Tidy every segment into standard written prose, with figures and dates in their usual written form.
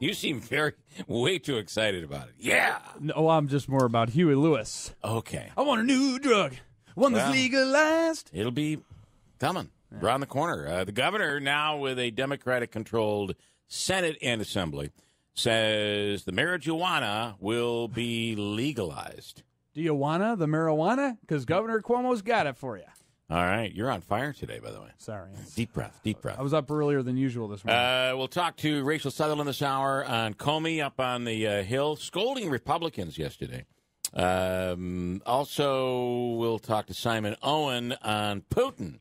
You seem way too excited about it. Yeah. No, I'm just more about Huey Lewis. Okay. I want a new drug, one that's legalized. It'll be coming around the corner. The governor, now with a Democratic-controlled Senate and Assembly, says the marijuana will be legalized. Do you wanna the marijuana? Because Governor Cuomo's got it for you. All right. You're on fire today, by the way. Sorry. Deep breath, deep breath. I was up earlier than usual this morning. We'll talk to Rachel Sutherland this hour on Comey up on the Hill, scolding Republicans yesterday. Also, we'll talk to Simon Owen on Putin.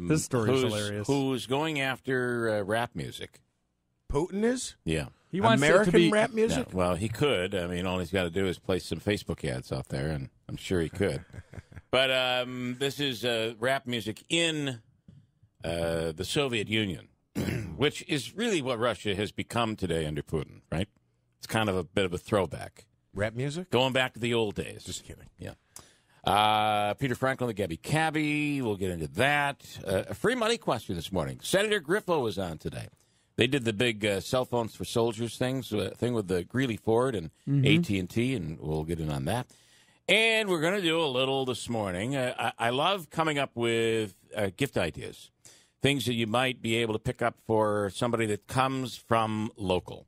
This story is hilarious. Who's going after rap music. Putin is? Yeah. He wants American it to be, rap music? Yeah, well, he could. I mean, all he's got to do is place some Facebook ads out there, and I'm sure he could. But this is rap music in the Soviet Union, which is really what Russia has become today under Putin, right? It's kind of a bit of a throwback. Rap music? Going back to the old days. Just kidding. Yeah. Peter Franklin, the Gabby Cabby, we'll get into that. A free money question this morning. Senator Griffo was on today. They did the big cell phones for soldiers thing with the Greeley Ford and AT&T, and we'll get in on that. And we're going to do a little this morning. I love coming up with gift ideas, things that you might be able to pick up for somebody that comes from local,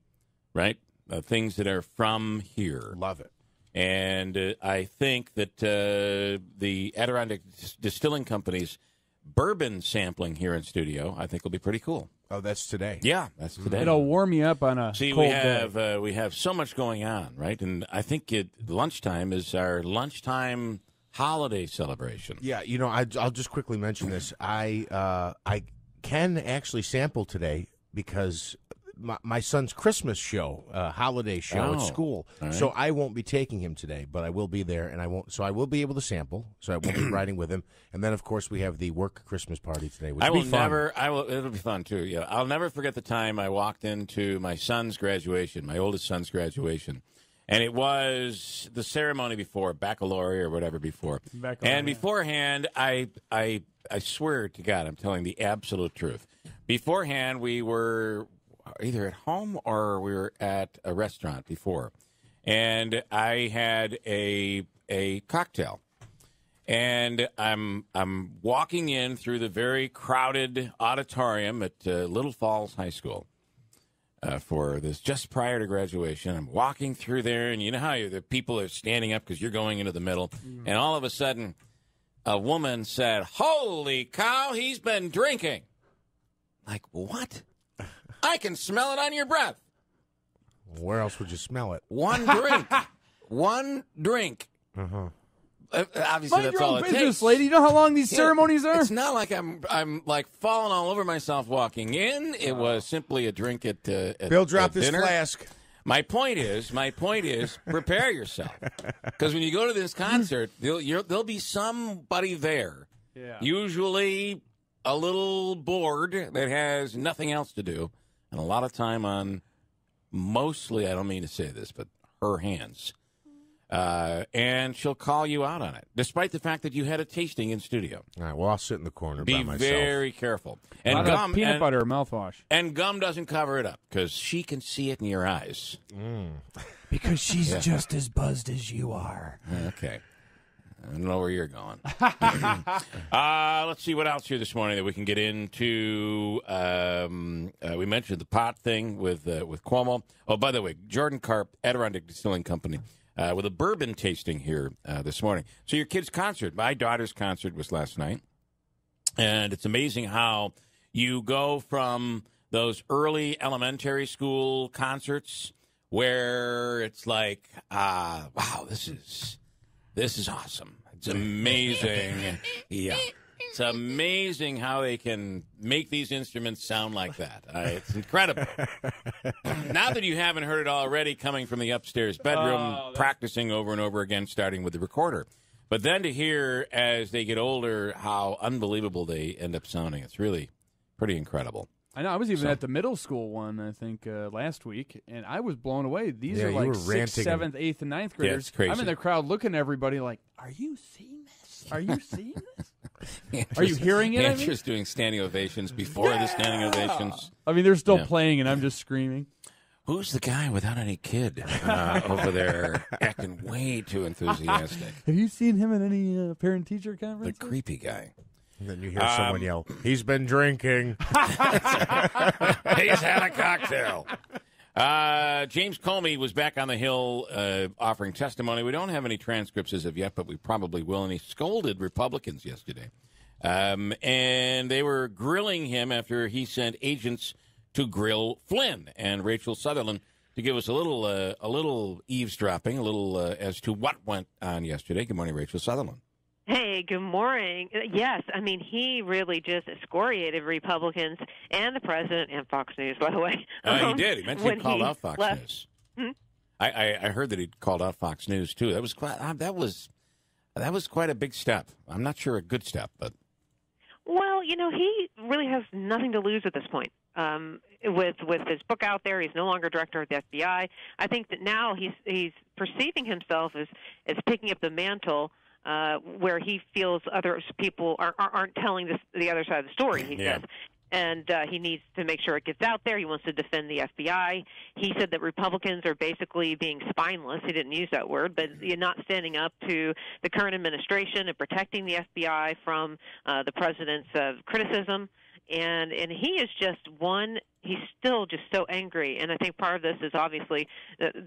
right? Things that are from here. Love it. And I think that the Adirondack Distilling Company's bourbon sampling here in studio, I think will be pretty cool. Oh, that's today. Yeah, that's today. It'll warm you up on a See, cold we have so much going on, right? And I think lunchtime is our lunchtime holiday celebration. Yeah, you know, I'll just quickly mention this. I can actually sample today because my son's Christmas show, holiday show at school. Right. So I won't be taking him today, but I will be there, and I won't. So I will be able to sample. So I won't be riding with him. And then, of course, we have the work Christmas party today, which will be fun. It'll be fun too. Yeah, I'll never forget the time I walked into my son's graduation, my oldest son's graduation, and it was the ceremony before baccalaureate or whatever before. And beforehand, I swear to God, I'm telling the absolute truth. Beforehand, we were either at home or we were at a restaurant before, and I had a cocktail, and I'm walking in through the very crowded auditorium at Little Falls High School for this just prior to graduation. I'm walking through there, and you know how the people are standing up because you're going into the middle, and all of a sudden, a woman said, "Holy cow, he's been drinking!" Like, what? I can smell it on your breath. Where else would you smell it? One drink. One drink. Uh-huh. Obviously, that's all it business, takes. lady. You know how long these ceremonies are? It's not like I'm like falling all over myself walking in. It was simply a drink at Bill, drop this dinner. flask. My point is, prepare yourself, because when you go to this concert, there'll be somebody there. Yeah. Usually a little bored that has nothing else to do, and a lot of time on, mostly, I don't mean to say this, but her hands. And she'll call you out on it, despite the fact that you had a tasting in studio. All right, well, I'll sit in the corner by myself. Be very careful. And gum, peanut butter mouthwash. And gum doesn't cover it up, because she can see it in your eyes. Because she's just as buzzed as you are. Okay. I don't know where you're going. Let's see what else here this morning that we can get into. We mentioned the pot thing with Cuomo. Oh, by the way, Jordan Karp, Adirondack Distilling Company, with a bourbon tasting here this morning. So your kid's concert, my daughter's concert was last night, and it's amazing how you go from those early elementary school concerts where it's like, wow, this is awesome. It's amazing. Yeah. It's amazing how they can make these instruments sound like that. It's incredible. Now that you haven't heard it already coming from the upstairs bedroom, practicing over and over again, starting with the recorder. But then to hear, as they get older, how unbelievable they end up sounding. It's really pretty incredible. I know. I was even at the middle school one, I think, last week, and I was blown away. These are like 6th, 7th, 8th, and 9th graders. Yeah, it's crazy. I'm in the crowd looking at everybody like, are you seeing this? Are you seeing this? Are you hearing it? Andrew's doing standing ovations before the standing ovations. I mean, they're still playing, and I'm just screaming. Who's the guy without any kid over there acting way too enthusiastic? Have you seen him at any parent-teacher conference? The creepy guy. And then you hear someone yell, "He's been drinking." He's had a cocktail. James Comey was back on the Hill offering testimony. We don't have any transcripts as of yet, but we probably will. And he scolded Republicans yesterday. And they were grilling him after he sent agents to grill Flynn and Rachel Sutherland to give us a little eavesdropping, as to what went on yesterday. Good morning, Rachel Sutherland. Hey, good morning. Yes, I mean, he really just excoriated Republicans and the president and Fox News, by the way. He did. He mentioned he called out Fox left. News. I heard that he called out Fox News, too. That was quite a big step. I'm not sure a good step, but... Well, he really has nothing to lose at this point. With his book out there, he's no longer director of the FBI. I think that now he's perceiving himself as picking up the mantle where he feels other people aren't telling the other side of the story, he says. And he needs to make sure it gets out there. He wants to defend the FBI. He said that Republicans are basically being spineless. He didn't use that word, but you're not standing up to the current administration and protecting the FBI from the president's criticism. And he is just he's still just so angry. And I think part of this is obviously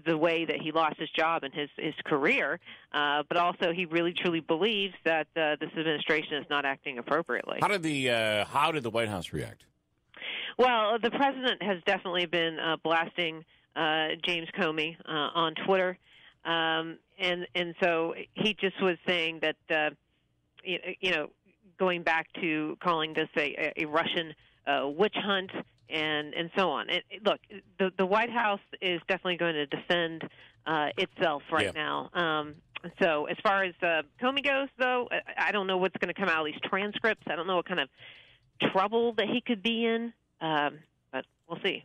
the way that he lost his job and his career, but also he really truly believes that this administration is not acting appropriately. How did the White House react? Well, the president has definitely been blasting James Comey on Twitter. And so he just was saying that, going back to calling this a Russian witch hunt and so on. Look, the White House is definitely going to defend itself right now. So as far as Comey goes, though, I don't know what's going to come out of these transcripts. I don't know what kind of trouble that he could be in, but we'll see.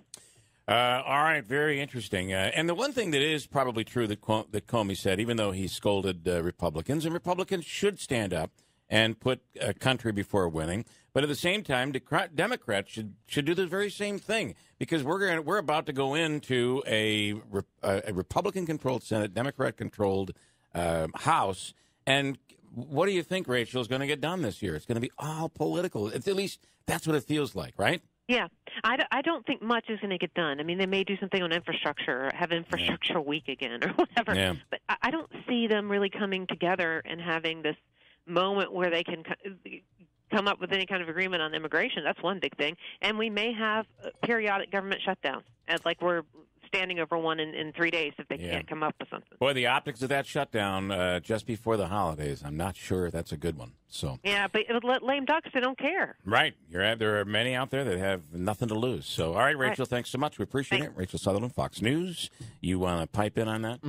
All right, very interesting. And the one thing that is probably true that Comey said, even though he scolded Republicans, and Republicans should stand up and put a country before winning. But at the same time, Democrats should do the very same thing, because we're about to go into a Republican-controlled Senate, Democrat-controlled House. And what do you think, Rachel, is going to get done this year? It's going to be all political. At least that's what it feels like, right? Yeah, I don't think much is going to get done. I mean, they may do something on infrastructure or have infrastructure week again or whatever. Yeah. But I don't see them really coming together and having this moment where they can come up with any kind of agreement on immigration. That's one big thing. And we may have periodic government shutdowns, like we're standing over one in 3 days if they can't come up with something. Boy, the optics of that shutdown just before the holidays, I'm not sure that's a good one. So yeah, but lame ducks, they don't care. Right. There are many out there that have nothing to lose. So, all right, Rachel, thanks so much. We appreciate it. Rachel Sutherland, Fox News. You want to pipe in on that?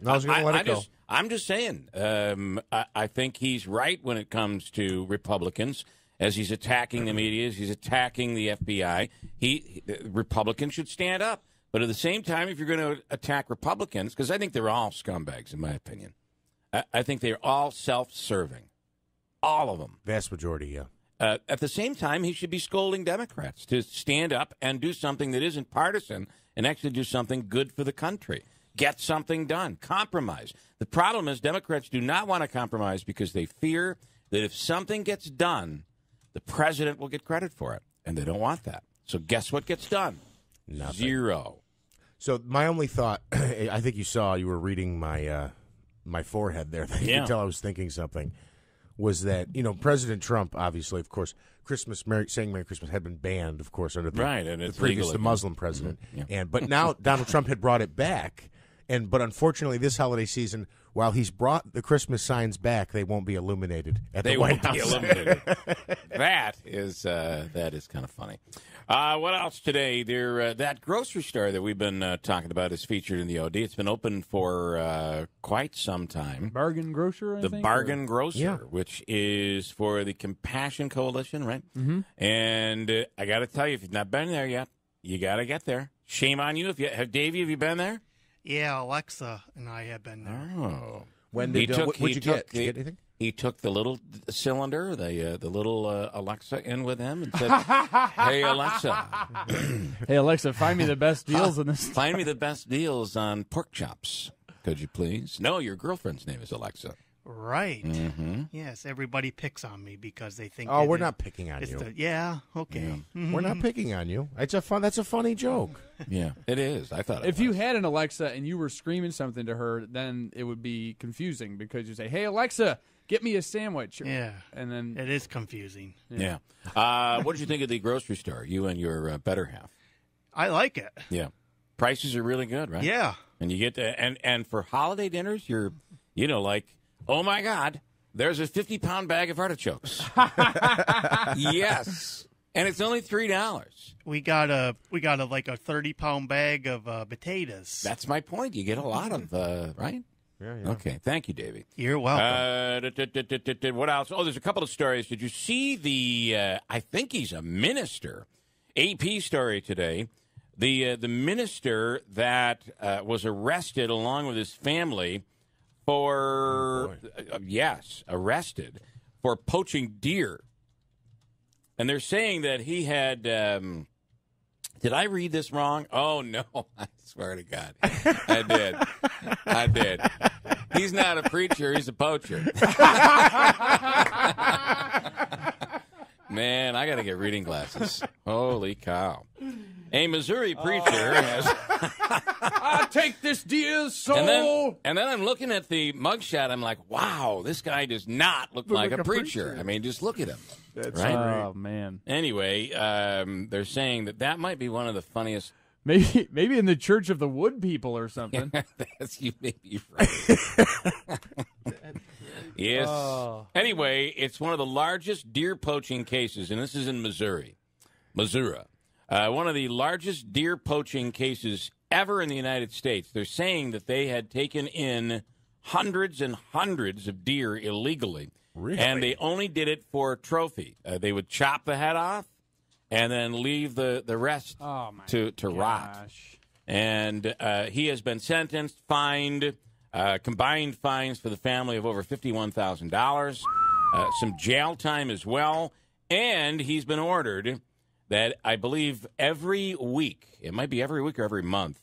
I was going to let it go. I'm just saying, I think he's right when it comes to Republicans, as he's attacking the media, as he's attacking the FBI. Republicans should stand up. But at the same time, if you're going to attack Republicans, because I think they're all scumbags, in my opinion, I think they're all self-serving. All of them. Vast majority, yeah. At the same time, he should be scolding Democrats to stand up and do something that isn't partisan and actually do something good for the country. Get something done. Compromise. The problem is Democrats do not want to compromise because they fear that if something gets done, the president will get credit for it, and they don't want that. So guess what gets done? Nothing. Zero. So my only thought, I think you were reading my my forehead there. You could tell I was thinking something. Was that, President Trump, obviously, of course, saying Merry Christmas had been banned, of course, under the Muslim president. Mm-hmm. Yeah. But now Donald Trump had brought it back. But unfortunately, this holiday season, while he's brought the Christmas signs back, they won't be illuminated at the White House. They won't be illuminated. That is kind of funny. What else today? That grocery store that we've been talking about is featured in the OD. It's been open for quite some time. Bargain Grocer, I think? Bargain Grocer, which is for the Compassion Coalition, right? Mm-hmm. And I got to tell you, if you've not been there yet, you got to get there. Shame on you. Davey, have you been there? Yeah, Alexa and I have been there. Oh. What'd you get? Did you get anything? he took the little cylinder, the little Alexa in with him and said, "Hey Alexa, hey Alexa, find me the best deals in this. Find me the best deals on pork chops, could you please?" No, your girlfriend's name is Alexa. Right. Mm-hmm. Yes, everybody picks on me because they think. Oh, we're not picking on you. Yeah. Okay. Yeah. Mm-hmm. We're not picking on you. That's a funny joke. Yeah, it is. I thought if you had an Alexa and you were screaming something to her, then it would be confusing because you say, "Hey Alexa, get me a sandwich." Yeah. And then it is confusing. Yeah. What did you think of the grocery store? You and your better half. I like it. Yeah. Prices are really good, right? Yeah. And you get to, and for holiday dinners, you're, like, oh my God, there's a 50-pound bag of artichokes. Yes. And it's only $3. We got a like a 30-pound bag of potatoes. That's my point. You get a lot of right? Yeah. Okay. Thank you, Davey. You're welcome. What else? Oh, there's a couple of stories. Did you see the? I think he's a minister. AP story today. The minister that was arrested along with his family for arrested for poaching deer. And they're saying that he had. Did I read this wrong? Oh no! I swear to God, I did. He's not a preacher; he's a poacher. Man, I got to get reading glasses. Holy cow! A Missouri preacher has. I take this deer's soul. And then I'm looking at the mugshot. I'm like, wow, this guy does not look like a preacher. I mean, just look at him. That's right. Oh man. Anyway, they're saying that might be one of the funniest. Maybe in the Church of the Wood People or something. You may be right. Yes. Oh. Anyway, it's one of the largest deer poaching cases, and this is in Missouri. One of the largest deer poaching cases ever in the United States. They're saying that they had taken in hundreds and hundreds of deer illegally. Really? And they only did it for trophy. They would chop the head off and then leave the rest to rot. And he has been sentenced, fined, combined fines for the family of over $51,000, some jail time as well. And he's been ordered that I believe every week, it might be every week or every month,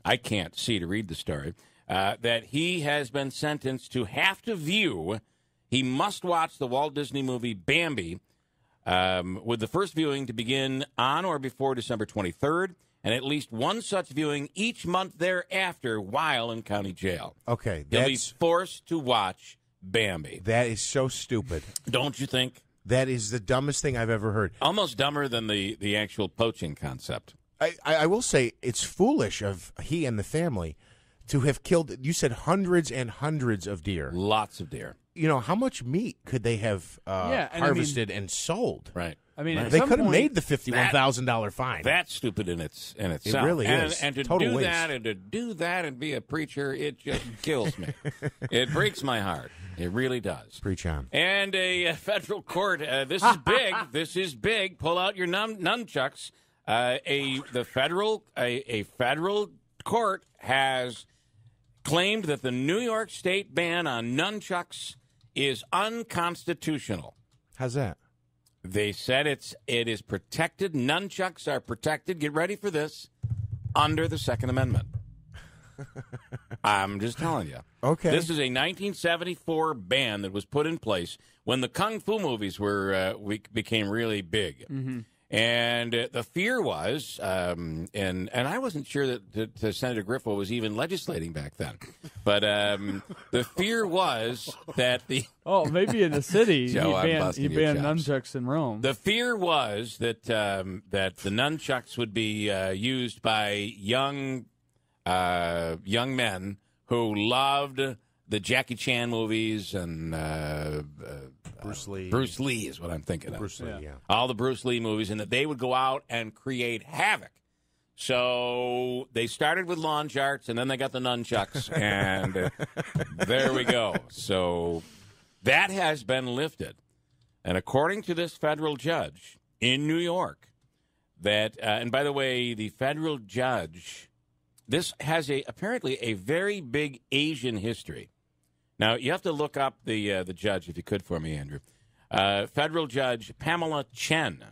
I can't see to read the story, that he has been sentenced to have to view. He must watch the Walt Disney movie Bambi, with the first viewing to begin on or before December 23rd, and at least one such viewing each month thereafter while in county jail. Okay. He'll be forced to watch Bambi. That is so stupid. Don't you think? That is the dumbest thing I've ever heard. Almost dumber than the actual poaching concept. I will say it's foolish of he and the family to have killed, you said hundreds and hundreds of deer. Lots of deer. You know, how much meat could they have harvested and sold? Right. I mean, they could have made the $51,000 fine. That's stupid in itself. It really is. And to Total do waste. that and to do that and be a preacher, it just kills me. It breaks my heart. It really does. Preach on. And a federal court. This is big. This is big. Pull out your nunchucks. A federal court has claimed that the New York State ban on nunchucks is unconstitutional. How's that? They said it is protected. Nunchucks are protected. Get ready for this. Under the Second Amendment. I'm just telling you. Okay. This is a 1974 ban that was put in place when the kung fu movies became really big. Mm-hmm. And the fear was, and I wasn't sure that Senator Griffo was even legislating back then, but the fear was that maybe in the city Joe, he banned nunchucks in Rome. The fear was that the nunchucks would be used by young men who loved the Jackie Chan movies and Bruce Lee. Bruce Lee is what I'm thinking of. Bruce Lee, yeah. All the Bruce Lee movies, and that they would go out and create havoc. So they started with lawn charts, and then they got the nunchucks, and there we go. So that has been lifted. And according to this federal judge in New York, that, and by the way, the federal judge, this has apparently a very big Asian history. Now, you have to look up the judge, if you could, for me, Andrew. Federal Judge Pamela Chen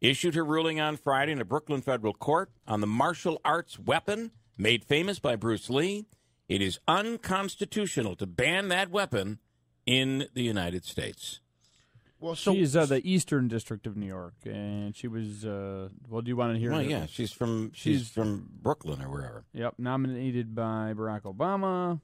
issued her ruling on Friday in a Brooklyn federal court on the martial arts weapon made famous by Bruce Lee. It is unconstitutional to ban that weapon in the United States. Well, she's the Eastern District of New York, and she was. Well, do you want to hear? Well, yeah, she's from Brooklyn or wherever. Yep, nominated by Barack Obama,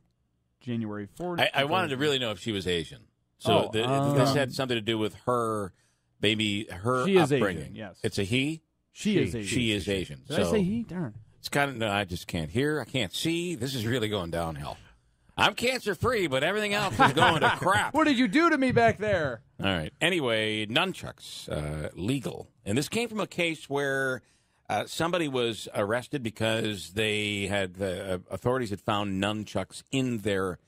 January 4th. I wanted to really know if she was Asian. So this had something to do with her, maybe her she is upbringing. Asian, yes, it's a he. She is Asian. She is Asian. Did I say he? Darn. It's kind of no. I just can't hear. I can't see. This is really going downhill. I'm cancer-free, but everything else is going to crap. What did you do to me back there? All right. Anyway, nunchucks, legal. And this came from a case where somebody was arrested because they had authorities had found nunchucks in their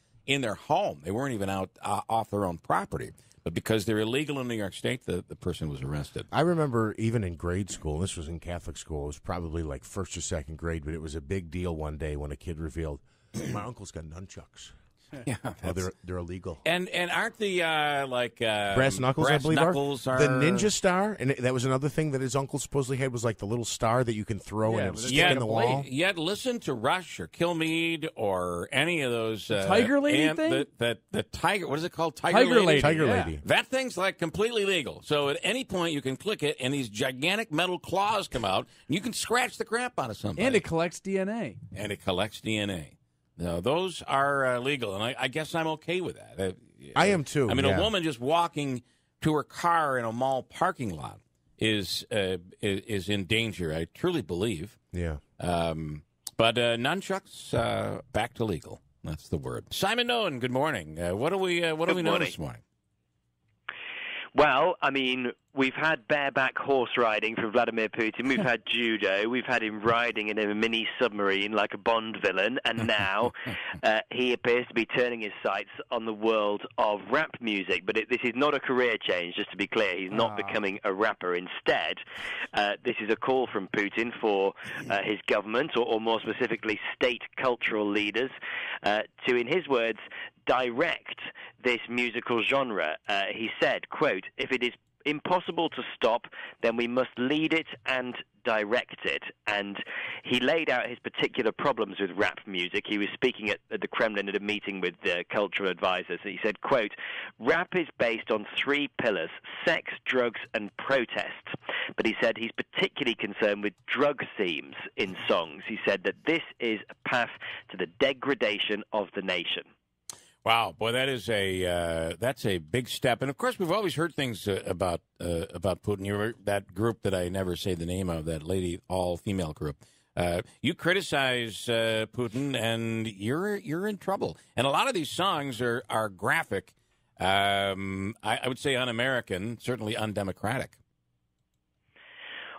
home. They weren't even out off their own property. But because they're illegal in New York State, the person was arrested. I remember even in grade school, this was in Catholic school, it was probably like first or second grade, but it was a big deal one day when a kid revealed, my uncle's got nunchucks. Yeah, they're illegal. And aren't the brass knuckles? Brass I believe knuckles are the ninja star, and that was another thing that his uncle supposedly had was like the little star that you can throw and it would stick in the wall. Yet listen to Rush or Kilmeade or any of those Tiger Lady thing. The tiger. What is it called? Tiger Lady. Tiger Lady. That thing's like completely legal. So at any point you can click it, and these gigantic metal claws come out, and you can scratch the crap out of somebody. And it collects DNA. No, those are legal, and I guess I'm okay with that. I am too. I mean, a woman just walking to her car in a mall parking lot is in danger. I truly believe. Yeah. But nunchucks back to legal. That's the word. Simon Owen, good morning. What do we know this morning? Well, I mean, we've had bareback horse riding from Vladimir Putin. We've had judo. We've had him riding in a mini submarine like a Bond villain. And now he appears to be turning his sights on the world of rap music. But this is not a career change, just to be clear. He's not becoming a rapper. Instead, this is a call from Putin for his government, or more specifically, state cultural leaders, to, in his words, direct this musical genre. He said, quote, "If it is impossible to stop, then we must lead it and direct it." And he laid out his particular problems with rap music. He was speaking at the Kremlin at a meeting with cultural advisors. He said, quote, "Rap is based on three pillars: sex, drugs, and protests." But he said he's particularly concerned with drug themes in songs. He said that this is a path to the degradation of the nation. Wow, boy, that's a big step. And of course, we've always heard things about Putin. You were that group that I never say the name of, that lady all-female group. You criticize Putin, and you're in trouble. And a lot of these songs are graphic. I would say un-American, certainly undemocratic.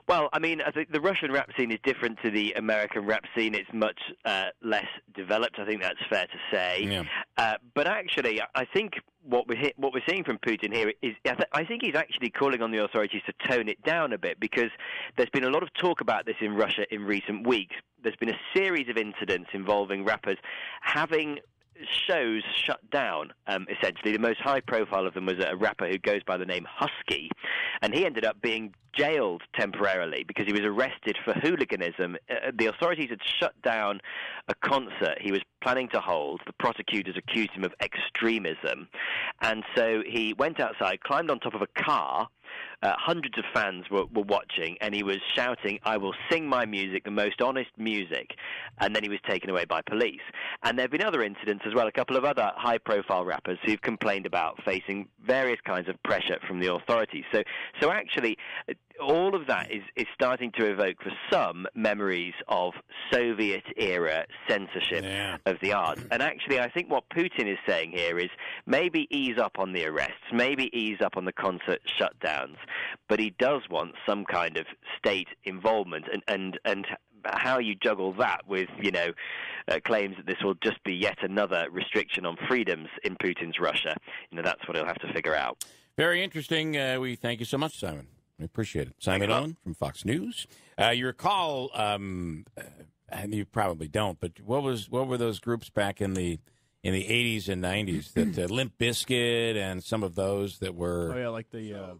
Well, I mean, I think the Russian rap scene is different to the American rap scene. It's much less developed. I think that's fair to say. Yeah. But actually, I think what we're seeing from Putin here is, I think he's actually calling on the authorities to tone it down a bit, because there's been a lot of talk about this in Russia in recent weeks. There's been a series of incidents involving rappers having shows shut down, essentially. The most high profile of them was a rapper who goes by the name Husky, and he ended up being jailed temporarily because he was arrested for hooliganism. The authorities had shut down a concert he was planning to hold. The prosecutors accused him of extremism, and so he went outside, climbed on top of a car. Hundreds of fans were watching, and he was shouting, "I will sing my music, the most honest music," and then he was taken away by police. And there have been other incidents as well, a couple of other high-profile rappers who've complained about facing various kinds of pressure from the authorities. So actually, all of that is starting to evoke for some memories of Soviet-era censorship of the arts. And actually, I think what Putin is saying here is maybe ease up on the arrests, maybe ease up on the concert shutdowns, but he does want some kind of state involvement, and how you juggle that with, claims that this will just be yet another restriction on freedoms in Putin's Russia, that's what he'll have to figure out. Very interesting. We thank you so much, Simon. I appreciate it. Simon Owen from Fox News. You recall, and you probably don't, but what were those groups back in the in the 80s and 90s, that Limp Bizkit and some of those that were... Oh, yeah, like the...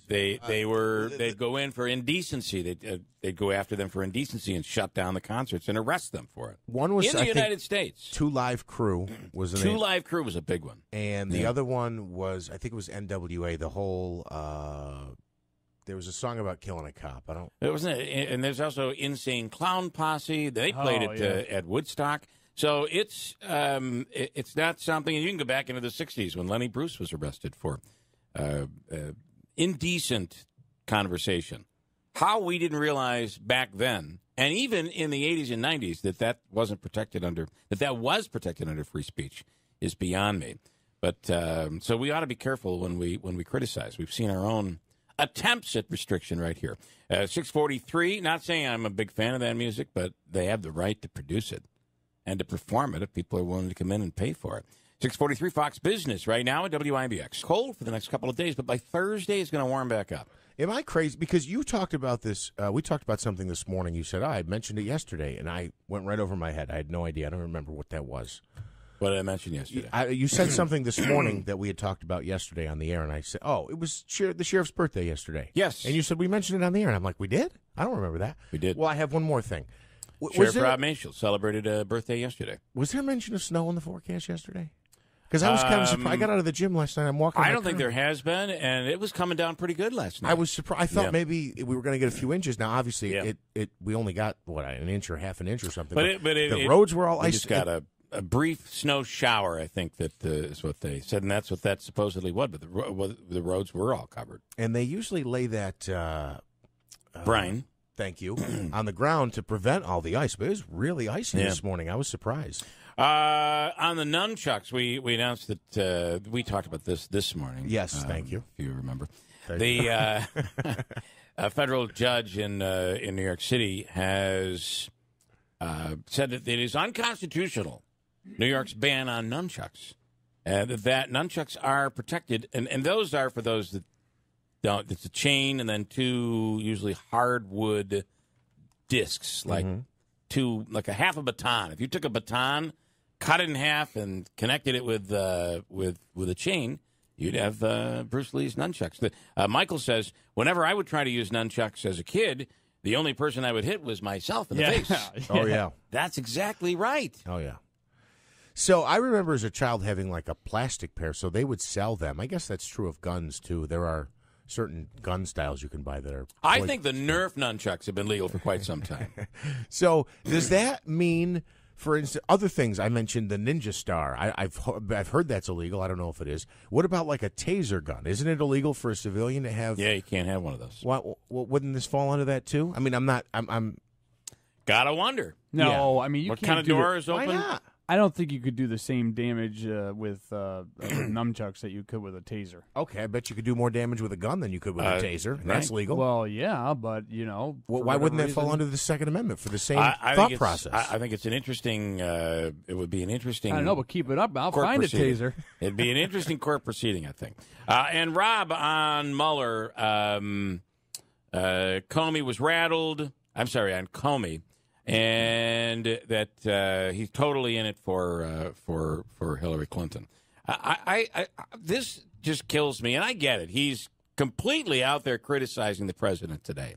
They'd go in for indecency. They'd go after them for indecency and shut down the concerts and arrest them for it. One was in the United States. 2 Live Crew was the name. 2 Live Crew was a big one, and the other one was, I think it was NWA. The whole there was a song about killing a cop. I don't. It wasn't. And there's also Insane Clown Posse. They played at Woodstock. So it's not something. And you can go back into the '60s when Lenny Bruce was arrested for indecent conversation. How we didn't realize back then, and even in the 80s and 90s, that wasn't protected under, that was protected under free speech is beyond me. But so we ought to be careful when we criticize. We've seen our own attempts at restriction right here. 643, not saying I'm a big fan of that music, but they have the right to produce it and to perform it if people are willing to come in and pay for it. 643 Fox Business right now at WIBX. Cold for the next couple of days, but by Thursday it's going to warm back up. Am I crazy? Because you talked about this. We talked about something this morning. You said, I mentioned it yesterday, and I went right over my head. I had no idea. I don't remember what that was. What did I mention yesterday? You said something this morning that we had talked about yesterday on the air, and I said, oh, it was the sheriff's birthday yesterday. Yes. And you said, we mentioned it on the air, and I'm like, we did? I don't remember that. We did. Well, I have one more thing. Sheriff Rob Mashel celebrated a birthday yesterday. Was there mention of snow in the forecast yesterday? Because I was kind of surprised. I got out of the gym last night. I'm walking. I don't think there has been, and it was coming down pretty good last night. I was surprised. I thought maybe we were going to get a few inches. Now, obviously, we only got an inch or half an inch or something. But the roads were all ice. We just got a brief snow shower. I think that is what they said, and that's what that supposedly was. But the roads were all covered. And they usually lay that brine. Thank you on the ground to prevent all the ice. But it was really icy this morning. I was surprised. On the nunchucks, we announced that we talked about this morning. Yes, thank you. If you remember, a federal judge in New York City has said that it is unconstitutional, New York's ban on nunchucks, that nunchucks are protected, and those are for those that don't. It's a chain and then 2 usually hardwood discs, like like a half a baton. If you took a baton, cut it in half, and connected it with a chain, you'd have Bruce Lee's nunchucks. Michael says, whenever I would try to use nunchucks as a kid, the only person I would hit was myself in the face. Oh, yeah. That's exactly right. Oh, yeah. So I remember as a child having like a plastic pair, so they would sell them. I guess that's true of guns, too. There are certain gun styles you can buy that are... I think the Nerf nunchucks have been legal for quite some time. So does that mean... For instance, other things, I mentioned the Ninja Star. I've heard that's illegal. I don't know if it is. What about like a taser gun? Isn't it illegal for a civilian to have? Yeah, you can't have one of those. Wouldn't this fall under that too? I mean, I'm gotta wonder. No, I mean, you what can't kind of door is open? Why not? I don't think you could do the same damage with nunchucks that you could with a taser. Okay, I bet you could do more damage with a gun than you could with a taser. And that's legal. Well, yeah, but why wouldn't that fall under the Second Amendment for the same thought process? I think it's an interesting. It would be an interesting. I don't know, but keep it up. I'll find a taser. It'd be an interesting court proceeding, I think. And Rob on Mueller, Comey was rattled. I'm sorry, on Comey. And that he's totally in it for Hillary Clinton. This just kills me, and I get it. He's completely out there criticizing the president today.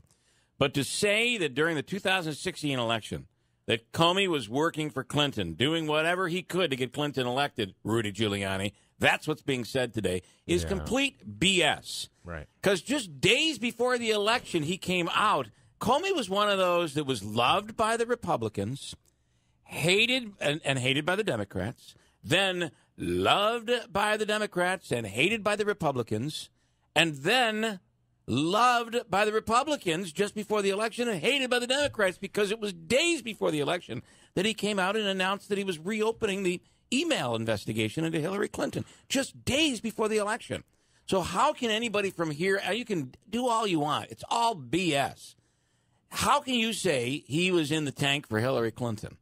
But to say that during the 2016 election that Comey was working for Clinton, doing whatever he could to get Clinton elected, Rudy Giuliani, that's what's being said today, is complete BS. Right. Because just days before the election, he came out. Comey was one of those that was loved by the Republicans, hated and hated by the Democrats, then loved by the Democrats and hated by the Republicans, and then loved by the Republicans just before the election and hated by the Democrats because it was days before the election that he came out and announced that he was reopening the email investigation into Hillary Clinton, just days before the election. So how can anybody from here, you can do all you want, it's all BS. How can you say he was in the tank for Hillary Clinton?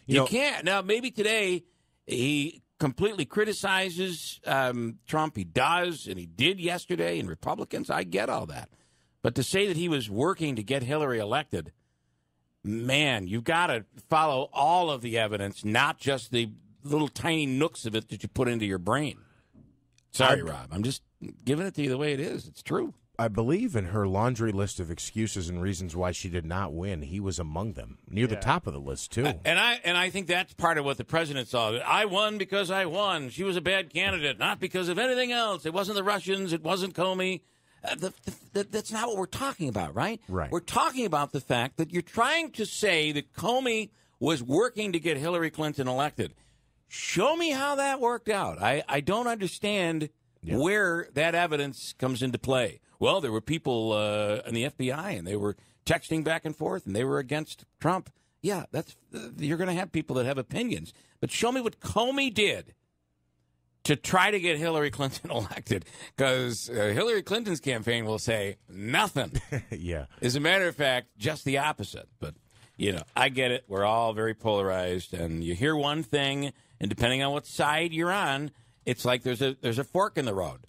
You can't. Now, maybe today he completely criticizes Trump. He does, and he did yesterday, and Republicans. I get all that. But to say that he was working to get Hillary elected, man, you've got to follow all of the evidence, not just the little tiny nooks of it that you put into your brain. Sorry, Rob. I'm just giving it to you the way it is. It's true. I believe in her laundry list of excuses and reasons why she did not win, he was among them, near the top of the list, too. And I think that's part of what the president saw. I won because I won. She was a bad candidate, not because of anything else. It wasn't the Russians. It wasn't Comey. That's not what we're talking about, right? Right. We're talking about the fact that you're trying to say that Comey was working to get Hillary Clinton elected. Show me how that worked out. I don't understand where that evidence comes into play. Well, there were people in the FBI, and they were texting back and forth, and they were against Trump. Yeah, you're going to have people that have opinions. But show me what Comey did to try to get Hillary Clinton elected, because Hillary Clinton's campaign will say nothing. Yeah. As a matter of fact, just the opposite. But, I get it. We're all very polarized, and you hear one thing, and depending on what side you're on, it's like there's a fork in the road.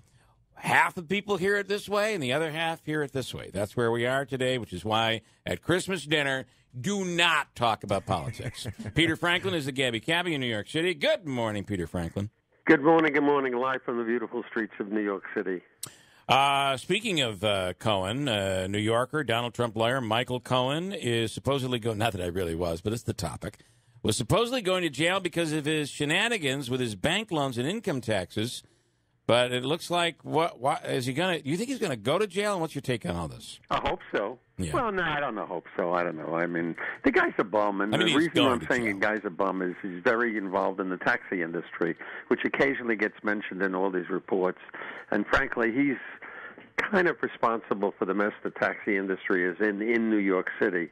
Half the people hear it this way, and the other half hear it this way. That's where we are today, which is why at Christmas dinner, do not talk about politics. Peter Franklin is the Gabby Cabby in New York City. Good morning, Peter Franklin. Good morning, live from the beautiful streets of New York City. Speaking of Cohen, New Yorker, Donald Trump lawyer Michael Cohen is supposedly going, not that I really was, but it's the topic, was supposedly going to jail because of his shenanigans with his bank loans and income taxes. But it looks like, what is he going to, do you think he's going to go to jail? And what's your take on all this? I hope so. Yeah. Well, no, I don't know. Hope so. I don't know. I mean, the guy's a bum. And the reason I'm saying the guy's a bum is he's very involved in the taxi industry, which occasionally gets mentioned in all these reports. And frankly, he's kind of responsible for the mess the taxi industry is in New York City.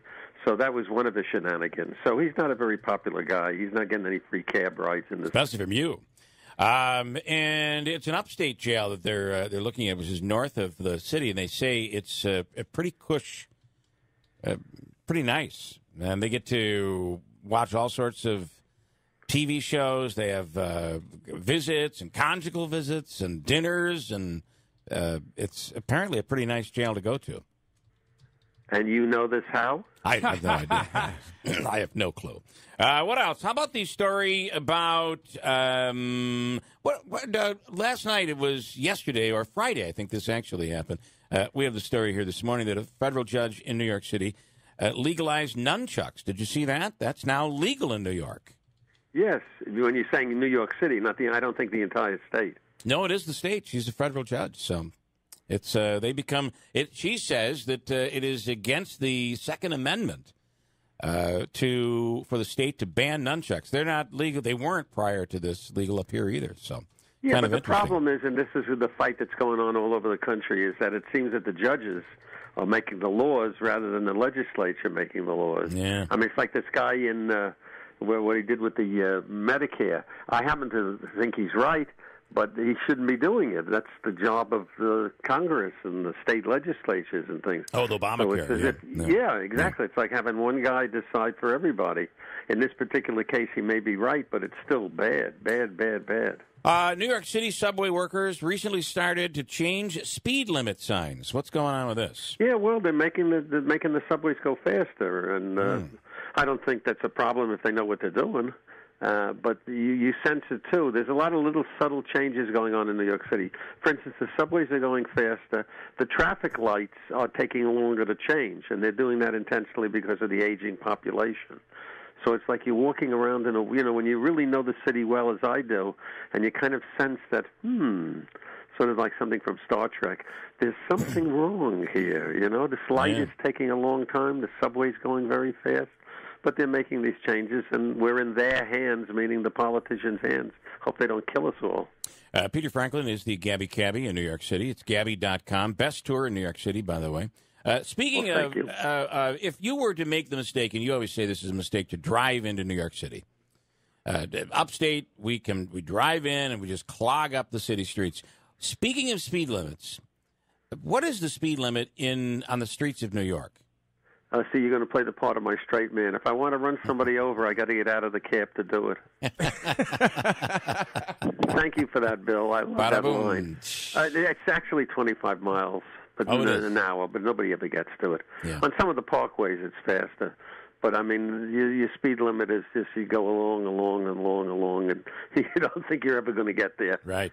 So that was one of the shenanigans. So he's not a very popular guy. He's not getting any free cab rides in this. Especially from you. And it's an upstate jail that they're looking at, which is north of the city, and they say it's a pretty pretty nice. And they get to watch all sorts of TV shows. They have visits and conjugal visits and dinners, and it's apparently a pretty nice jail to go to. And you know this how? I have no idea. I have no clue. What else? How about the story about last night? It was yesterday or Friday, I think this actually happened. We have the story here this morning that a federal judge in New York City legalized nunchucks. Did you see that? That's now legal in New York. Yes, when you're saying New York City, I don't think the entire state. No, it is the state. She's a federal judge, so. It's they become it. She says that it is against the Second Amendment for the state to ban nunchucks. They're not legal. They weren't prior to this legal up here either. So yeah, but the problem is, and this is the fight that's going on all over the country, is that it seems that the judges are making the laws rather than the legislature making the laws. Yeah, I mean, it's like this guy in what he did with the Medicare. I happen to think he's right. But he shouldn't be doing it. That's the job of the Congress and the state legislatures and things. Oh, the Obamacare. So yeah, exactly. Yeah. It's like having one guy decide for everybody. In this particular case, he may be right, but it's still bad. New York City subway workers recently started to change speed limit signs. What's going on with this? Yeah, well, they're making the subways go faster, and I don't think that's a problem if they know what they're doing. But you sense it, too. There's a lot of little subtle changes going on in New York City. For instance, the subways are going faster. The traffic lights are taking longer to change, and they're doing that intentionally because of the aging population. So it's like you're walking around in when you really know the city well, as I do, and you kind of sense that, sort of like something from Star Trek. There's something wrong here, This light is taking a long time. The subway's going very fast. But they're making these changes, and we're in their hands, meaning the politicians' hands. Hope they don't kill us all. Peter Franklin is the Gabby Cabby in New York City. It's Gabby.com. Best tour in New York City, by the way. Speaking of, if you were to make the mistake, and you always say this is a mistake, to drive into New York City, upstate, we drive in and we just clog up the city streets. Speaking of speed limits, what is the speed limit on the streets of New York? See, you're going to play the part of my straight man. If I want to run somebody over, I got to get out of the cab to do it. Thank you for that, Bill. I love that line. It's actually 25 miles an hour, but nobody ever gets to it. Yeah. On some of the parkways, it's faster. But I mean, your speed limit is just you go along, and you don't think you're ever going to get there. Right.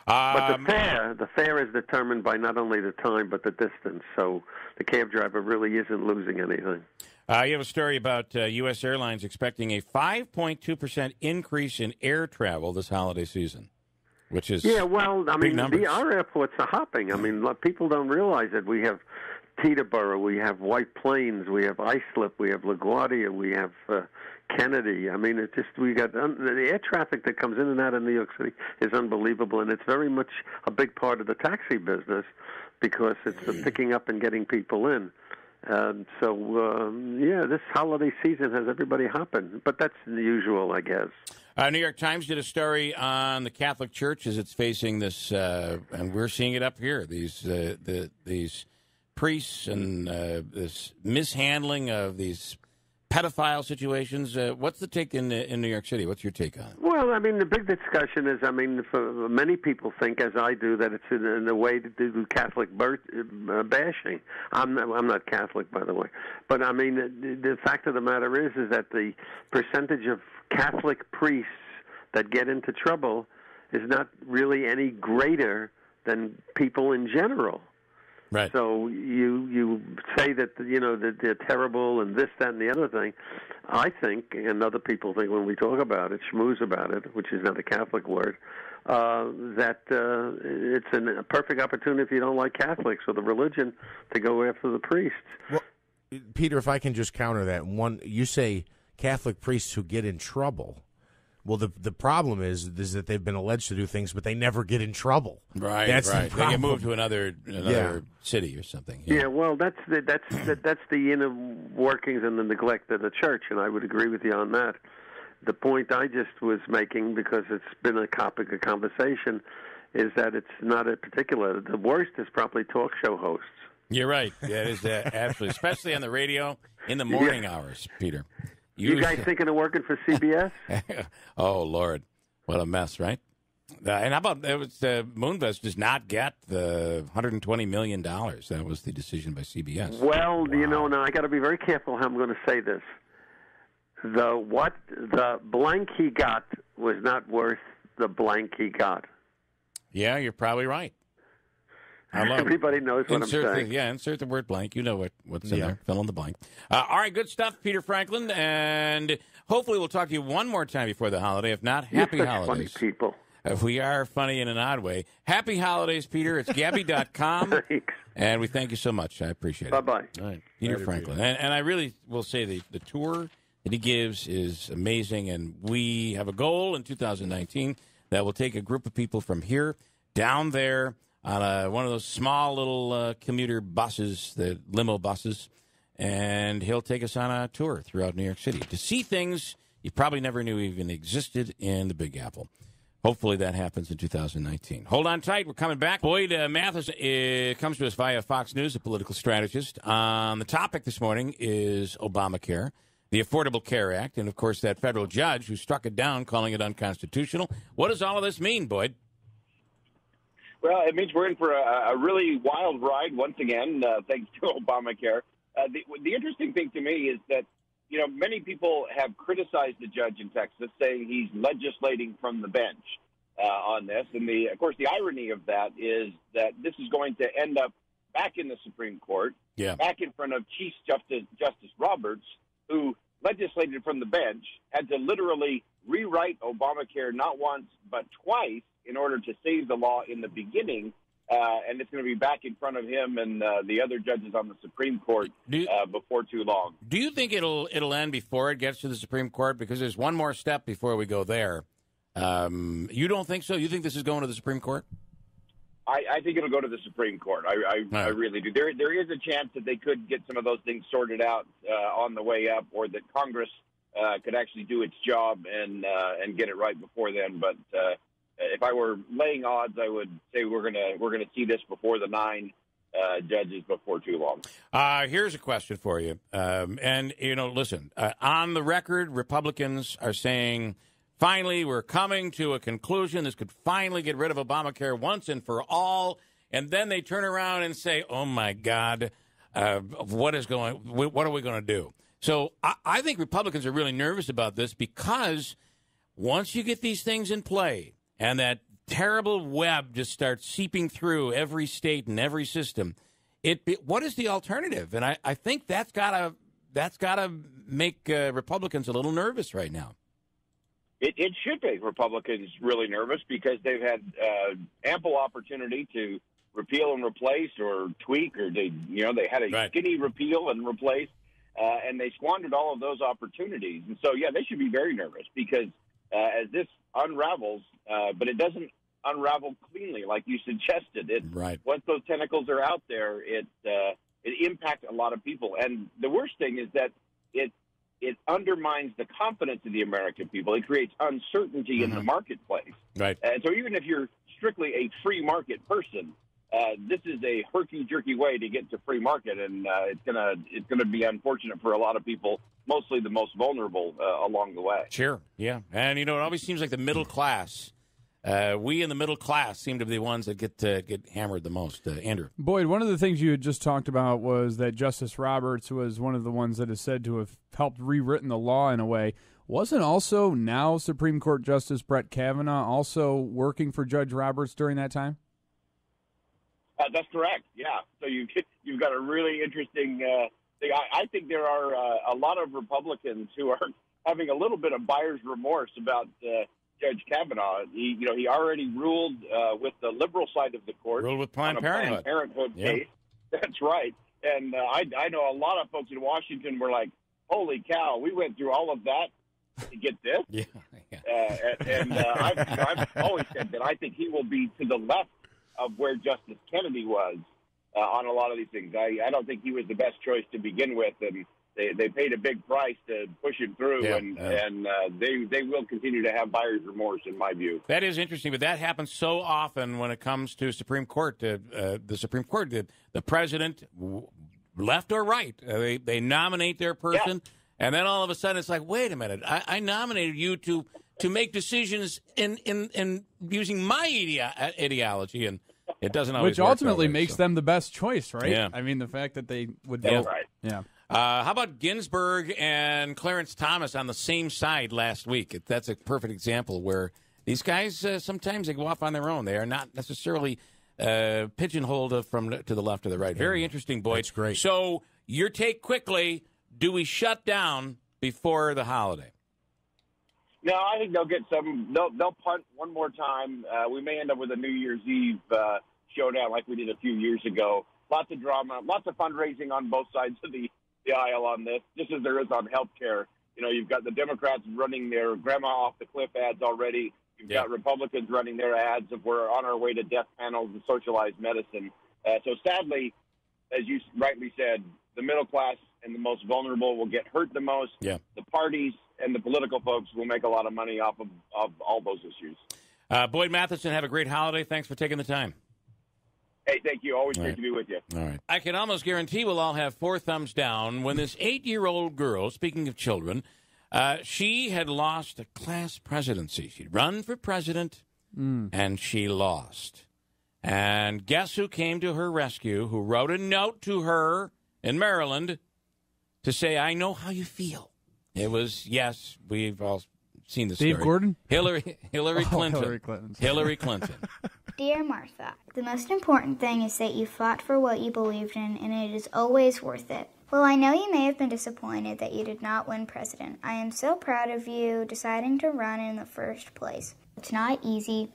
But the fare is determined by not only the time but the distance. So the cab driver really isn't losing anything. You have a story about U.S. Airlines expecting a 5.2% increase in air travel this holiday season, which is well, I mean, our airports are hopping. I mean, people don't realize it. We have Teterboro, we have White Plains, we have Islip, we have LaGuardia, we have Kennedy. I mean, we got the air traffic that comes in and out of New York City is unbelievable, and it's very much a big part of the taxi business because it's the picking up and getting people in. This holiday season has everybody hopping, but that's usual, I guess. New York Times did a story on the Catholic Church as it's facing this, and we're seeing it up here. These priests and this mishandling of these pedophile situations. What's the take in New York City? What's your take on it? Well, I mean, the big discussion is, I mean, for many people think, as I do, that it's in a way to do Catholic bashing. I'm not Catholic, by the way. But, I mean, the fact of the matter is that the percentage of Catholic priests that get into trouble is not really any greater than people in general. Right. So you say that that they're terrible and this, that, and the other thing. I think, and other people think when we talk about it, schmooze about it, which is not a Catholic word, that it's a perfect opportunity if you don't like Catholics or the religion to go after the priests. Well, Peter, if I can just counter that one, you say Catholic priests who get in trouble. Well, the problem is that they've been alleged to do things, but they never get in trouble. Right, that's right. They get moved to another city or something. Yeah, well, that's the inner workings and the neglect of the church, and I would agree with you on that. The point I just was making, because it's been a topic of conversation, is that it's not a particular. The worst is probably talk show hosts. You're right. Yeah, it is absolutely, especially on the radio in the morning hours, Peter. You guys thinking of working for CBS? Oh, Lord. What a mess, right? And how about Moonves does not get the $120 million. That was the decision by CBS. Well, wow. Now I got to be very careful how I'm going to say this. The blank he got was not worth the blank he got. Yeah, you're probably right. Everybody knows what I'm saying. Insert the word blank. You know what's in there. Fill in the blank. All right, good stuff, Peter Franklin. And hopefully we'll talk to you one more time before the holiday. If not, happy holidays. Funny people. If we are funny in an odd way. Happy holidays, Peter. It's Gabby.com. Thanks. And we thank you so much. I appreciate it. Bye-bye. All right, Peter Franklin. And I really will say the tour that he gives is amazing. And we have a goal in 2019 that will take a group of people from here down there on one of those small little commuter buses, the limo buses, and he'll take us on a tour throughout New York City to see things you probably never knew even existed in the Big Apple. Hopefully that happens in 2019. Hold on tight. We're coming back. Boyd Mathis comes to us via Fox News, a political strategist. The topic this morning is Obamacare, the Affordable Care Act, and, of course, that federal judge who struck it down, calling it unconstitutional. What does all of this mean, Boyd? Well, it means we're in for a really wild ride once again, thanks to Obamacare. The interesting thing to me is that, many people have criticized the judge in Texas, saying he's legislating from the bench on this. And, of course, the irony of that is that this is going to end up back in the Supreme Court, back in front of Chief Justice Roberts, who legislated from the bench, had to literally rewrite Obamacare not once but twice in order to save the law in the beginning, and it's going to be back in front of him and the other judges on the Supreme Court before too long. Do you think it'll end before it gets to the Supreme Court? Because there's one more step before we go there. You don't think so? You think this is going to the Supreme Court? I think it'll go to the Supreme Court. I really do. There is a chance that they could get some of those things sorted out on the way up, or that Congress could actually do its job and get it right before then. But if I were laying odds, I would say we're gonna see this before the 9 judges before too long. Here's a question for you. And listen, on the record, Republicans are saying, finally, we're coming to a conclusion. This could finally get rid of Obamacare once and for all. And then they turn around and say, oh, my God, what are we going to do? So I think Republicans are really nervous about this because once you get these things in play and that terrible web just starts seeping through every state and every system, what is the alternative? And I think that's gotta make Republicans a little nervous right now. It should make Republicans really nervous because they've had ample opportunity to repeal and replace or tweak, or they had a skinny repeal and replace, and they squandered all of those opportunities. And so, yeah, they should be very nervous because as this unravels, but it doesn't unravel cleanly like you suggested. Once those tentacles are out there, it impacts a lot of people. And the worst thing is that it undermines the confidence of the American people. It creates uncertainty in the marketplace. Right. And so even if you're strictly a free market person, this is a herky-jerky way to get to free market, and it's gonna be unfortunate for a lot of people, mostly the most vulnerable along the way. Sure, yeah. And, it always seems like the middle class, we in the middle class seem to be the ones that get hammered the most. Andrew. Boyd, one of the things you had just talked about was that Justice Roberts was one of the ones that is said to have helped rewritten the law in a way. Wasn't also now Supreme Court Justice Brett Kavanaugh also working for Judge Roberts during that time? That's correct, yeah. So you've got a really interesting thing. I think there are a lot of Republicans who are having a little bit of buyer's remorse about Judge Kavanaugh. He already ruled with the liberal side of the court. Ruled with Planned Parenthood. Planned Parenthood case. That's right. And I know a lot of folks in Washington were like, holy cow, we went through all of that to get this? I've always said that I think he will be to the left of where Justice Kennedy was on a lot of these things. I don't think he was the best choice to begin with, and they paid a big price to push him through, and they will continue to have buyer's remorse, in my view. That is interesting, but that happens so often when it comes to Supreme Court. The Supreme Court, the president, left or right, they nominate their person, and then all of a sudden it's like, wait a minute, I nominated you to make decisions in using my ideology, and it doesn't always which work ultimately that way, makes them the best choice, right? Yeah. I mean, the fact that they would That's right. Yeah. How about Ginsburg and Clarence Thomas on the same side last week? That's a perfect example where these guys, sometimes they go off on their own. They are not necessarily pigeonholed to the left or the right. Very interesting, Boyd. That's great. So your take quickly, do we shut down before the holiday? No, I think they'll get some. They'll punt one more time. We may end up with a New Year's Eve showdown like we did a few years ago. Lots of drama, lots of fundraising on both sides of the aisle on this, just as there is on health care. You've got the Democrats running their grandma off the cliff ads already. You've got Republicans running their ads of we're on our way to death panels and socialized medicine. So sadly, as you rightly said, the middle class and the most vulnerable will get hurt the most. Yeah. The parties and the political folks will make a lot of money off of all those issues. Boyd Matheson, have a great holiday. Thanks for taking the time. Hey, thank you. Always great to be with you. All right. I can almost guarantee we'll all have 4 thumbs down when this 8-year-old girl, speaking of children, she had lost a class presidency. She'd run for president, and she lost. And guess who came to her rescue, who wrote a note to her in Maryland to say, I know how you feel. It was, yes, we've all seen the story. Dave Gordon? Hillary Clinton. Hillary Clinton. Hillary Clinton. Dear Martha, the most important thing is that you fought for what you believed in, and it is always worth it. While I know you may have been disappointed that you did not win president, I am so proud of you deciding to run in the first place. It's not easy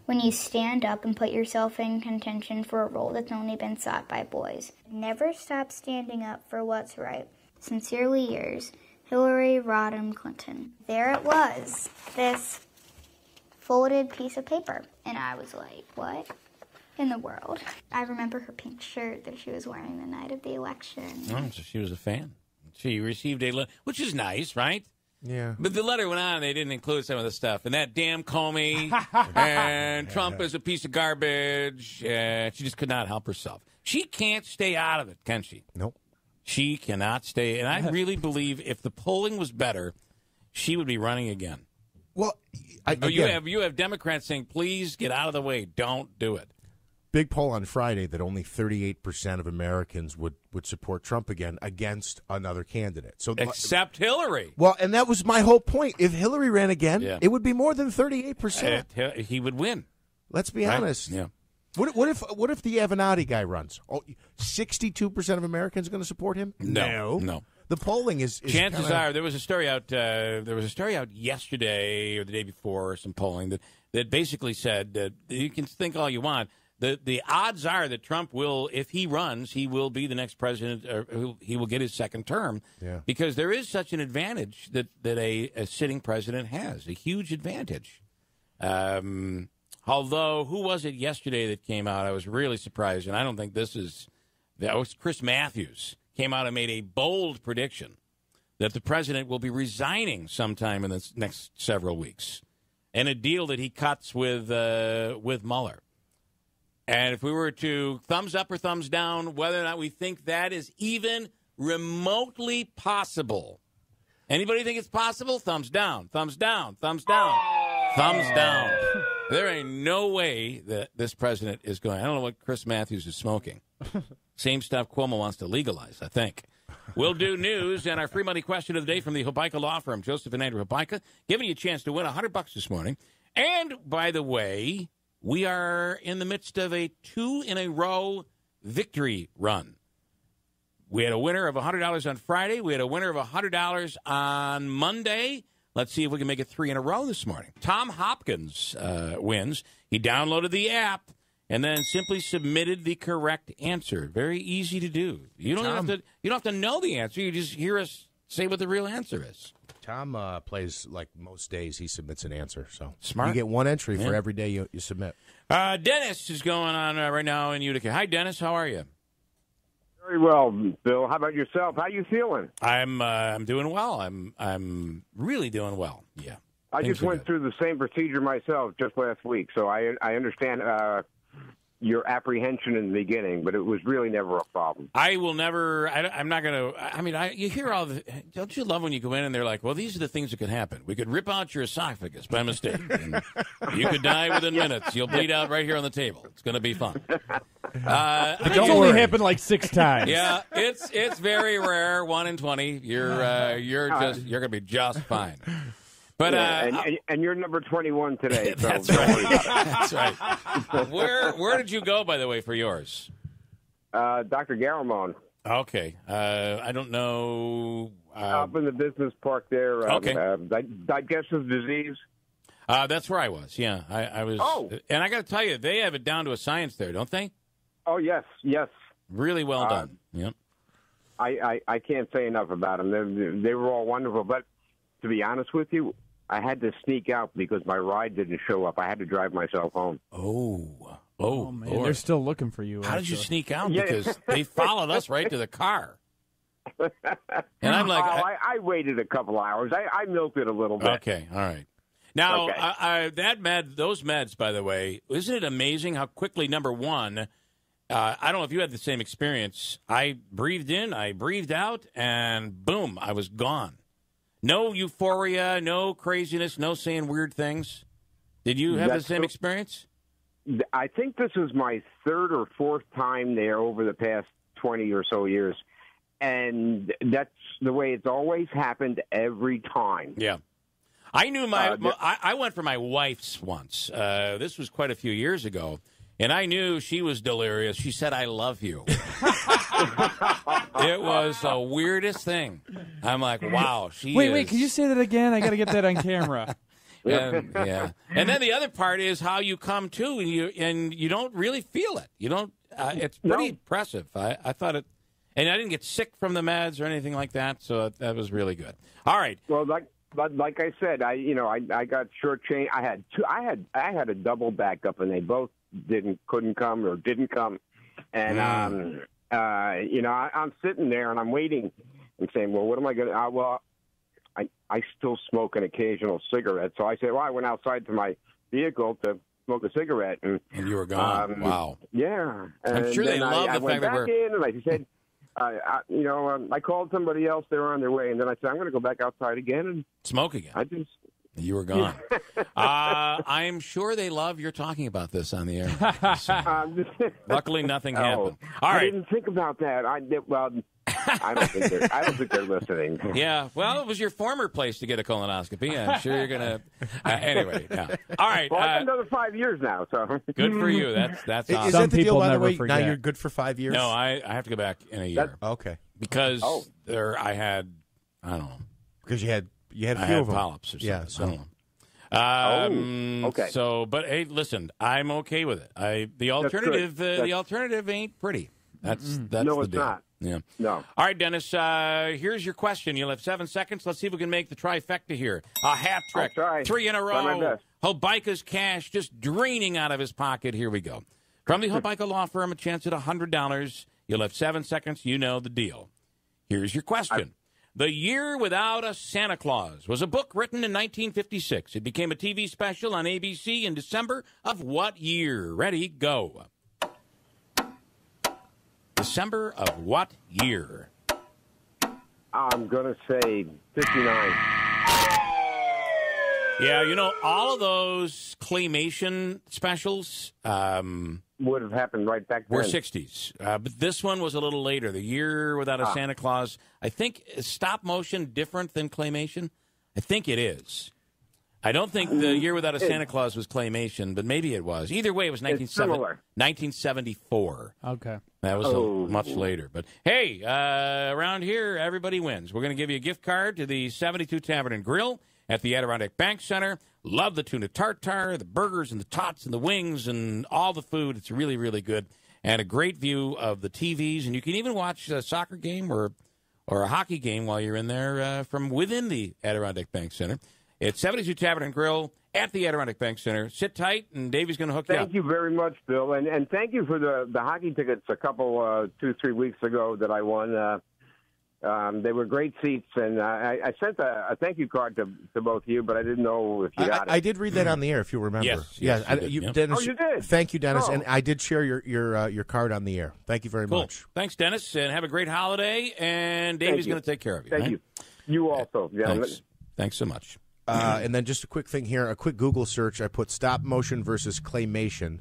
when you stand up and put yourself in contention for a role that's only been sought by boys. Never stop standing up for what's right. Sincerely yours, Hillary Rodham Clinton. There it was, this folded piece of paper, and I was like, what in the world? I remember her pink shirt that she was wearing the night of the election. Oh, so she was a fan. She received a letter, which is nice, right? Yeah. But the letter went on, and they didn't include some of the stuff. And that damn Comey, and Trump is a piece of garbage, and she just could not help herself. She can't stay out of it, can she? Nope. She cannot stay. And I really believe if the polling was better, she would be running again. Well, you have Democrats saying, please get out of the way. Don't do it. big poll on Friday that only 38% of Americans would support Trump again against another candidate. So except Hillary. Well, and that was my whole point. If Hillary ran again, it would be more than 38%. He would win. Let's be honest. Yeah. What if the Avenatti guy runs? 62% of Americans are going to support him? No. The polling is chances are there was a story out. There was a story out yesterday or the day before, some polling that basically said that you can think all you want. The odds are that Trump will, if he runs, he will be the next president, or he will get his second term, because there is such an advantage that a sitting president has, a huge advantage. Although, who was it yesterday that came out? I was really surprised, and I don't think that was Chris Matthews, came out and made a bold prediction that the president will be resigning sometime in the next several weeks, and a deal that he cuts with Mueller. And if we were to thumbs up or thumbs down whether or not we think that is even remotely possible. Anybody think it's possible? Thumbs down, thumbs down, thumbs down, thumbs down. There ain't no way that this president is going. I don't know what Chris Matthews is smoking. Same stuff Cuomo wants to legalize, I think. We'll do news and our free money question of the day from the Hobeika Law Firm, Joseph and Andrew Hobeika, giving you a chance to win $100 this morning. And, by the way, we are in the midst of a 2-in-a-row victory run. We had a winner of $100 on Friday. We had a winner of $100 on Monday. Let's see if we can make it 3 in a row this morning. Tom Hopkins wins. He downloaded the app and then simply submitted the correct answer. Very easy to do. You don't have to know the answer. You just hear us say what the real answer is. Tom plays like most days. He submits an answer. So smart. You get one entry for every day you submit. Dennis is going on right now in Utica. Hi, Dennis. How are you? Very well, Bill. How about yourself? How you feeling? I'm doing well. I'm really doing well. Yeah. I just went through the same procedure myself just last week, so I understand your apprehension in the beginning, but it was really never a problem. I will never. I'm not going to. I mean, you hear all the. Don't you love when you go in and they're like, "Well, these are the things that could happen. We could rip out your esophagus by mistake. And you could die within minutes. You'll bleed out right here on the table. It's going to be fun." It's only happened like 6 times. Yeah, it's very rare. 1 in 20. You're going to be just fine. But and you're number 21 today. So that's right. That's right. Where did you go, by the way, for yours? Dr. Garamond. Okay. I don't know. Up in the business park there. Okay. Digestive disease. That's where I was. Yeah, I was. Oh. And I got to tell you, they have it down to a science there, don't they? Oh yes. Really well done. Yep. I can't say enough about them. They were all wonderful, but to be honest with you, I had to sneak out because my ride didn't show up. I had to drive myself home. Oh man, Lord. They're still looking for you. How did you sneak out? Because they followed us right to the car. And I'm like, I waited a couple hours. I milked it a little bit. Okay, all right. Now, those meds, by the way, isn't it amazing how quickly? Number one, I don't know if you had the same experience. I breathed in, I breathed out, and boom, I was gone. No euphoria, no craziness, no saying weird things. Did you have the same experience? I think this is my 3rd or 4th time there over the past 20 or so years. And that's the way it's always happened every time. Yeah. I knew I went for my wife's once. This was quite a few years ago. And I knew she was delirious. She said, "I love you." It was the weirdest thing. I'm like, wow. Wait, can you say that again? I got to get that on camera. And then the other part is how you come to, and you don't really feel it. You don't. It's pretty impressive. I thought it, and I didn't get sick from the meds or anything like that. So that was really good. All right. Well, like I said, I got shortchanged. I had a double backup, and they both didn't come, and I'm sitting there and I'm waiting and saying, well, what am I going to? Well, I still smoke an occasional cigarette, so I said, well, I went outside to my vehicle to smoke a cigarette, and you were gone. Wow. Yeah, I'm sure they love the fact that we're. In and I said, I called somebody else. They were on their way, and then I said, I'm going to go back outside again and smoke again. I just. You were gone. I'm sure they love you're talking about this on the air. So, luckily, nothing happened. All right. I didn't think about that. I don't think they're listening. Yeah. Well, it was your former place to get a colonoscopy. I'm sure you're gonna. Anyway. Yeah. All right. Well, I've another 5 years now. So good for you. That's awesome. Is that the deal, by the never way? forget. Now you're good for 5 years? No, I have to go back in a year. Okay. Because I had, I don't know. Because you had a I few had of them. polyps or something. Yeah, so. I don't know. Okay. So, but hey, listen, I'm okay with it. The alternative ain't pretty. That's no, the it's deal. not. Yeah. No. All right, Dennis. Here's your question. You'll have 7 seconds. Let's see if we can make the trifecta here. A hat trick. I'll try. 3 in a Try my row. best. Hobica's cash just draining out of his pocket. Here we go. From the Hobica Law Firm, a chance at $100. You'll have 7 seconds. You know the deal. Here's your question. The Year Without a Santa Claus was a book written in 1956. It became a TV special on ABC in December of what year? Ready, go. December of what year? I'm going to say 59. Yeah, you know, all of those claymation specials Would have happened right back then. were 60s. But this one was a little later. The Year Without a Santa Claus. I think, is stop motion different than claymation? I think it is. I don't think The Year Without a Santa Claus was claymation, but maybe it was. Either way, it was 1974. Okay. That was much later. But, hey, around here, everybody wins. We're going to give you a gift card to the 72 Tavern and Grill at the Adirondack Bank Center. Love the tuna tartare, the burgers and the tots and the wings and all the food. It's really, really good. And a great view of the TVs. And you can even watch a soccer game or a hockey game while you're in there from within the Adirondack Bank Center. It's 72 Tavern and Grill at the Adirondack Bank Center. Sit tight, and Davey's going to hook you up. Thank you very much, Bill. And thank you for the hockey tickets a couple, 2-3 weeks ago that I won. They were great seats, and I sent a thank you card to both of you, but I didn't know if you got it. I did read that on the air, if you remember. Yes, you did. Dennis, you did? Thank you, Dennis, Oh. and I did share your card on the air. Thank you very Cool. much. Thanks, Dennis, and have a great holiday. And Davey's going to take care of you. Thank right? you. You also. Yeah. Thanks so much. And then just a quick thing here, a quick Google search. I put stop motion versus claymation.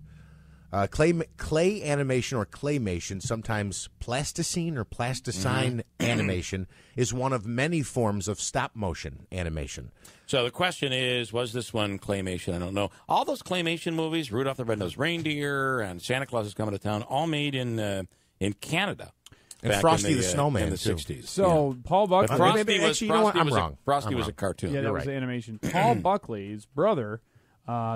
Clay animation or claymation, sometimes plasticine or plasticine animation, is one of many forms of stop motion animation. So the question is, was this one claymation? I don't know. All those claymation movies, Rudolph the Red-Nosed Reindeer and Santa Claus is Coming to Town, all made in Canada. And back Frosty in the Snowman, in the too. 60s. So Paul Buckley. Frosty was, you know what? I'm wrong. Frosty I'm was wrong. a cartoon. Yeah, that was animation. Paul Buckley's brother,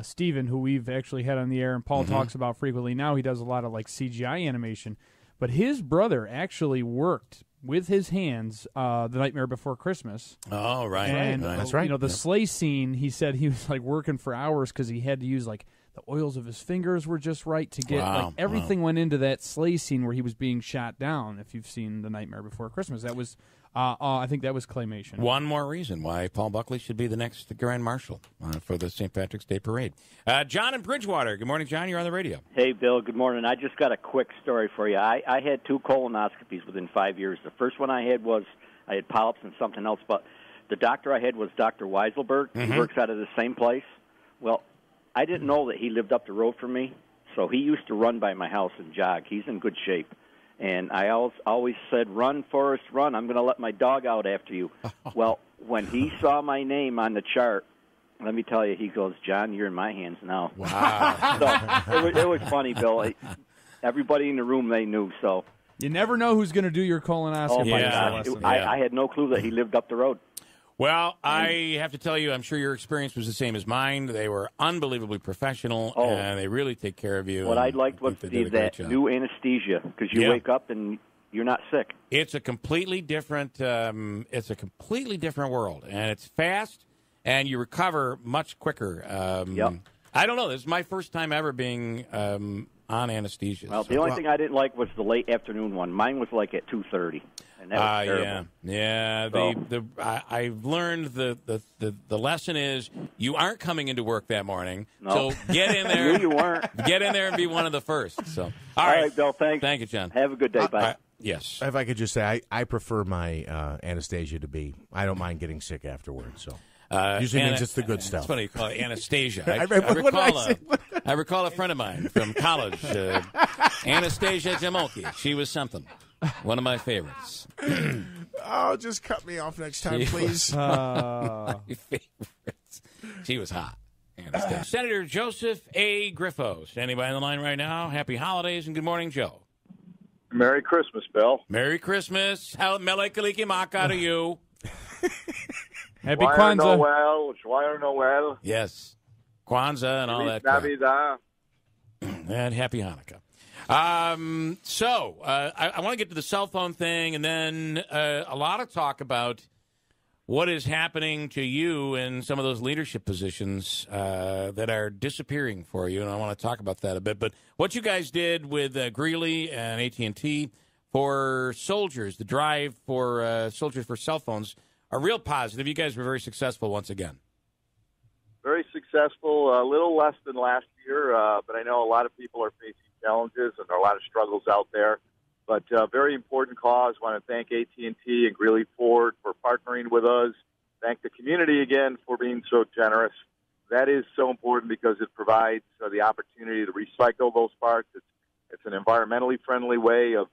Stephen, who we've actually had on the air and Paul talks about frequently now, he does a lot of like CGI animation. But his brother actually worked with his hands The Nightmare Before Christmas. Oh, right. And That's right. You know, the sleigh scene, he said he was like working for hours because he had to use like the oils of his fingers were just right to get like everything went into that sleigh scene where he was being shot down. If you've seen The Nightmare Before Christmas, that was I think that was claymation. One more reason why Paul Buckley should be the next Grand Marshal for the St. Patrick's Day Parade. John in Bridgewater. Good morning, John. You're on the radio. Hey, Bill. Good morning. I just got a quick story for you. I had 2 colonoscopies within 5 years. The first one I had polyps and something else, but the doctor I had was Dr. Weiselberg. He works out of the same place. Well, I didn't know that he lived up the road from me, so he used to run by my house and jog. He's in good shape. And I always said, run, Forrest, run. I'm going to let my dog out after you. Well, when he saw my name on the chart, let me tell you, he goes, John, you're in my hands now. Wow. So it was funny, Bill. Everybody in the room, they knew. So You never know who's going to do your colonoscopy. oh, my Yeah. gosh. I had no clue that he lived up the road. Well, I have to tell you, I'm sure your experience was the same as mine. They were unbelievably professional, Oh. and they really take care of you. What I and liked was think they did a great that job. new anesthesia, because you Yeah. wake up and you're not sick. It's a completely different. It's a completely different world, and it's fast, and you recover much quicker. Yep. I don't know. This is my first time ever being on anesthesia. Well, the only thing I didn't like was the late afternoon one. Mine was like at 2:30, and that was terrible. Yeah. So- I've learned the lesson is you aren't coming into work that morning, No. so get in I there. knew you weren't. Get in there and be one of the first. So, All right, Bill. Thanks. Thank you, John. Have a good day. Bye. Yes. If I could just say, I prefer my anesthesia to be, I don't mind getting sick afterwards. So Usually means it's the good stuff. That's what you call it, Anastasia. I recall a friend of mine from college, Anastasia Jamolki. She was something. One of my favorites. Oh, just cut me off next time, please. My favorites. She was hot. Senator Joseph A. Griffo standing by on the line right now. Happy holidays and good morning, Joe. Merry Christmas, Bill. Merry Christmas. Mele Kaliki Maka to you. Happy Kwanzaa. Joyeux Noel. Yes. Kwanzaa and all that. Navidad. And happy Hanukkah. I want to get to the cell phone thing and then a lot of talk about what is happening to you in some of those leadership positions that are disappearing for you, and I want to talk about that a bit. But what you guys did with Greeley and AT&T for soldiers, the drive for soldiers for cell phones, are real positive. You guys were very successful once again. Very successful, a little less than last year, but I know a lot of people are facing challenges and there are a lot of struggles out there. But very important cause. Want to thank AT&T and Greeley Ford for partnering with us. Thank the community again for being so generous. That is so important because it provides the opportunity to recycle those parts. It's an environmentally friendly way of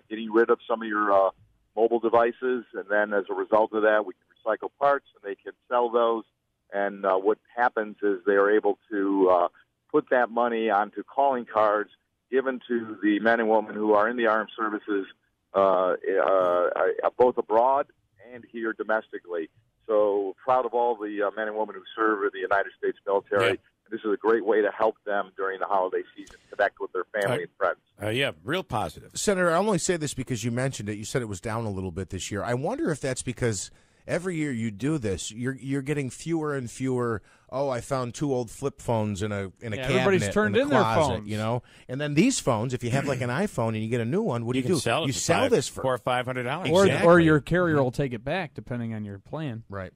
getting rid of some of your mobile devices, and then as a result of that, we can recycle parts and they can sell those. And what happens is they are able to put that money onto calling cards given to the men and women who are in the armed services, both abroad and here domestically. So proud of all the men and women who serve in the United States military. Yeah. This is a great way to help them during the holiday season, connect with their family and friends. Yeah, real positive. Senator, I only say this because you mentioned it. You said it was down a little bit this year. I wonder if that's because every year you do this, you're getting fewer and fewer. Oh, I found 2 old flip phones in a cabinet. Everybody's turned in their phones, you know. And then these phones, if you have like an iPhone and you get a new one, what do you do? You sell this for $400 or $500, exactly. Or your carrier will take it back depending on your plan. Right.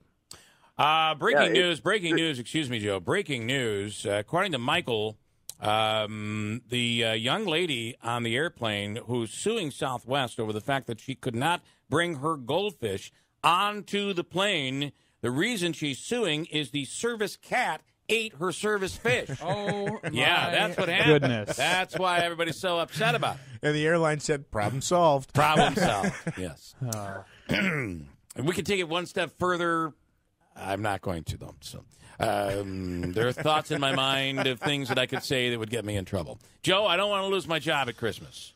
Breaking news. Excuse me, Joe. Breaking news. According to Michael, the young lady on the airplane who's suing Southwest over the fact that she could not bring her goldfish onto the plane. The reason she's suing is the service cat ate her service fish. Oh, yeah, that's what happened. Goodness. That's why everybody's so upset about it. And the airline said, problem solved. Problem solved, yes. And we can take it one step further. I'm not going to, though. So, there are thoughts in my mind of things that I could say that would get me in trouble. Joe, I don't want to lose my job at Christmas.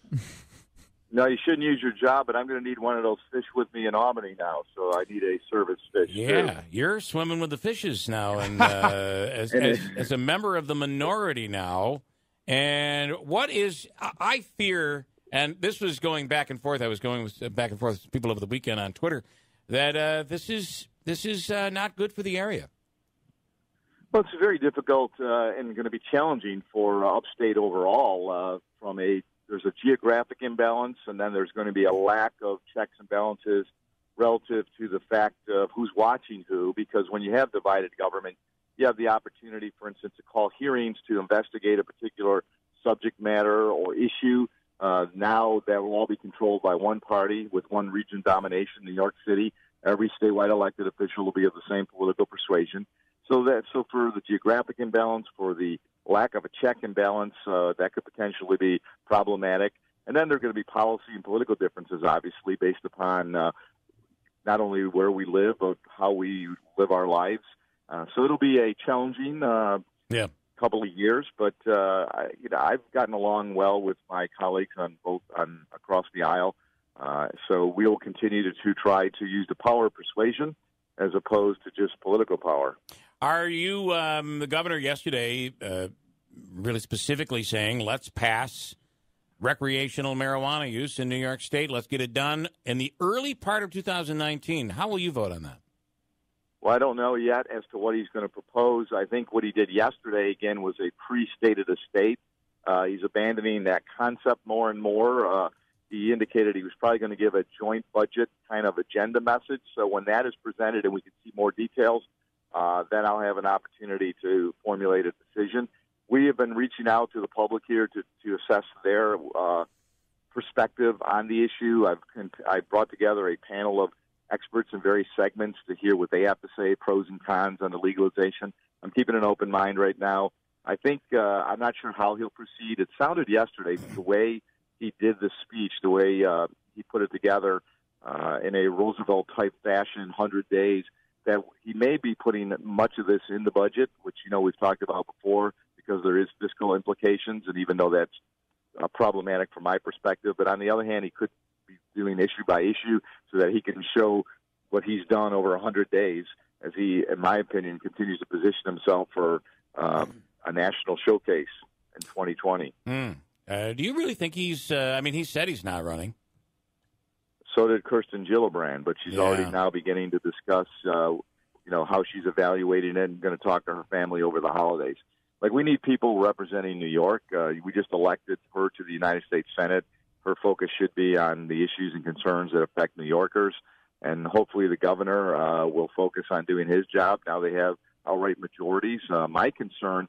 No, you shouldn't use your job, but I'm going to need one of those fish with me in Albany now, so I need a service fish. Yeah, too. You're swimming with the fishes now, and as a member of the minority now. And what is, I fear, and this was going back and forth, I was going back and forth with people over the weekend on Twitter, that this is not good for the area. Well, it's very difficult and going to be challenging for upstate overall there's a geographic imbalance, and then there's going to be a lack of checks and balances relative to the fact of who's watching who, because when you have divided government, you have the opportunity, for instance, to call hearings to investigate a particular subject matter or issue. Now that will all be controlled by one party with one region domination, New York City. Every statewide elected official will be of the same political persuasion. So for the geographic imbalance, for the lack of a check and balance, that could potentially be problematic. And then there are going to be policy and political differences, obviously, based upon not only where we live, but how we live our lives. So it'll be a challenging couple of years, but I've gotten along well with my colleagues across the aisle. So we'll continue to try to use the power of persuasion as opposed to just political power. Are you, the governor yesterday, really specifically saying, let's pass recreational marijuana use in New York State. Let's get it done in the early part of 2019. How will you vote on that? Well, I don't know yet as to what he's going to propose. I think what he did yesterday, again, was a pre-state of the state. He's abandoning that concept more and more. He indicated he was probably going to give a joint budget kind of agenda message. So when that is presented and we can see more details, then I'll have an opportunity to formulate a decision. We have been reaching out to the public here to assess their perspective on the issue. I've brought together a panel of experts in various segments to hear what they have to say, pros and cons on the legalization. I'm keeping an open mind right now. I think I'm not sure how he'll proceed. It sounded yesterday, the way he did the speech, the way he put it together in a Roosevelt-type fashion, 100 days, that he may be putting much of this in the budget, which, we've talked about before, because there is fiscal implications, and even though that's problematic from my perspective. But on the other hand, he could be doing issue by issue so that he can show what he's done over 100 days as he, in my opinion, continues to position himself for a national showcase in 2020. Do you really think he's he said he's not running. So did Kirsten Gillibrand, but she's already now beginning to discuss, how she's evaluating it and going to talk to her family over the holidays. Like, we need people representing New York. We just elected her to the United States Senate. Her focus should be on the issues and concerns that affect New Yorkers, and hopefully the governor will focus on doing his job. Now they have outright majorities. My concern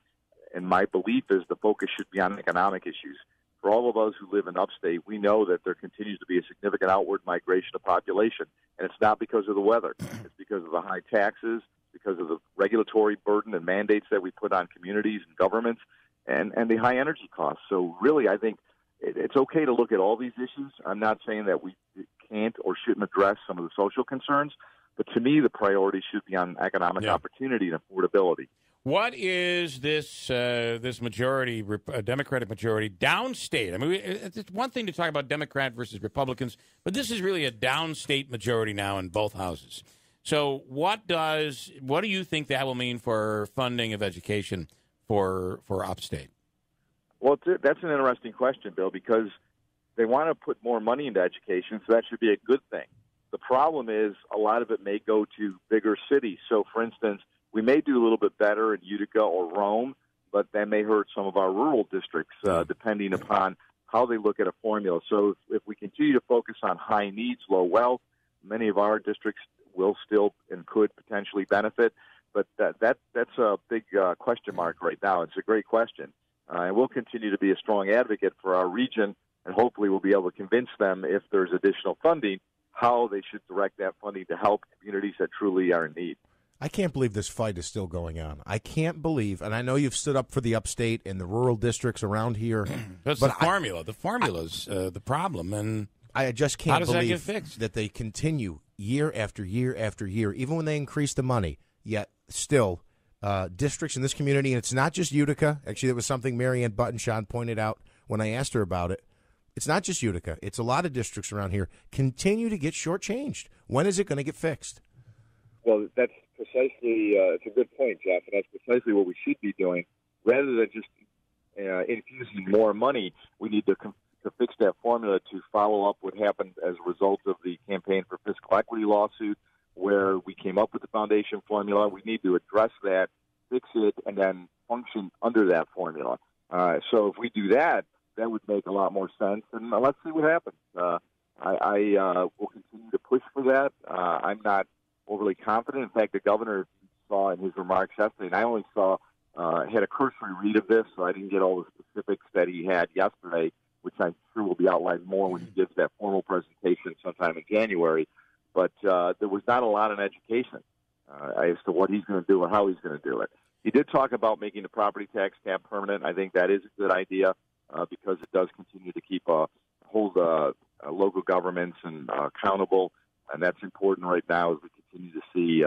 and my belief is the focus should be on economic issues. For all of us who live in upstate, we know that there continues to be a significant outward migration of population, and it's not because of the weather. It's because of the high taxes, because of the regulatory burden and mandates that we put on communities and governments, and the high energy costs. So really, I think it's okay to look at all these issues. I'm not saying that we can't or shouldn't address some of the social concerns, but to me, the priority should be on economic opportunity and affordability. What is this majority, Democratic majority, downstate? I mean, it's one thing to talk about Democrat versus Republicans, but this is really a downstate majority now in both houses. So what do you think that will mean for funding of education for upstate? Well, that's an interesting question, Bill, because they want to put more money into education, so that should be a good thing. The problem is a lot of it may go to bigger cities. So, for instance, we may do a little bit better in Utica or Rome, but that may hurt some of our rural districts, depending upon how they look at a formula. So if we continue to focus on high needs, low wealth, many of our districts will still and could potentially benefit. But that's a big question mark right now. It's a great question. And we'll continue to be a strong advocate for our region, and hopefully we'll be able to convince them, if there's additional funding, how they should direct that funding to help communities that truly are in need. I can't believe this fight is still going on. I can't believe, and I know you've stood up for the upstate and the rural districts around here. That's the formula. The formula's the problem, and I just can't believe that, get fixed? That they continue year after year after year, even when they increase the money, yet still districts in this community, and it's not just Utica. Actually, that was something Mary Ann Buttonshot pointed out when I asked her about it. It's not just Utica. It's a lot of districts around here continue to get shortchanged. When is it going to get fixed? Well, that's precisely, it's a good point, Jeff, and that's precisely what we should be doing. Rather than just infusing more money, we need to fix that formula to follow up what happened as a result of the Campaign for Fiscal Equity lawsuit, where we came up with the foundation formula. We need to address that, fix it, and then function under that formula. So if we do that, that would make a lot more sense, and let's see what happens. I will continue to push for that. I'm not overly confident. In fact, the governor saw in his remarks yesterday, and I only had a cursory read of this, so I didn't get all the specifics that he had yesterday, which I'm sure will be outlined more when he gives that formal presentation sometime in January. But there was not a lot on education as to what he's going to do or how he's going to do it. He did talk about making the property tax cap permanent. I think that is a good idea because it does continue to hold local governments accountable, and that's important right now as we continue to see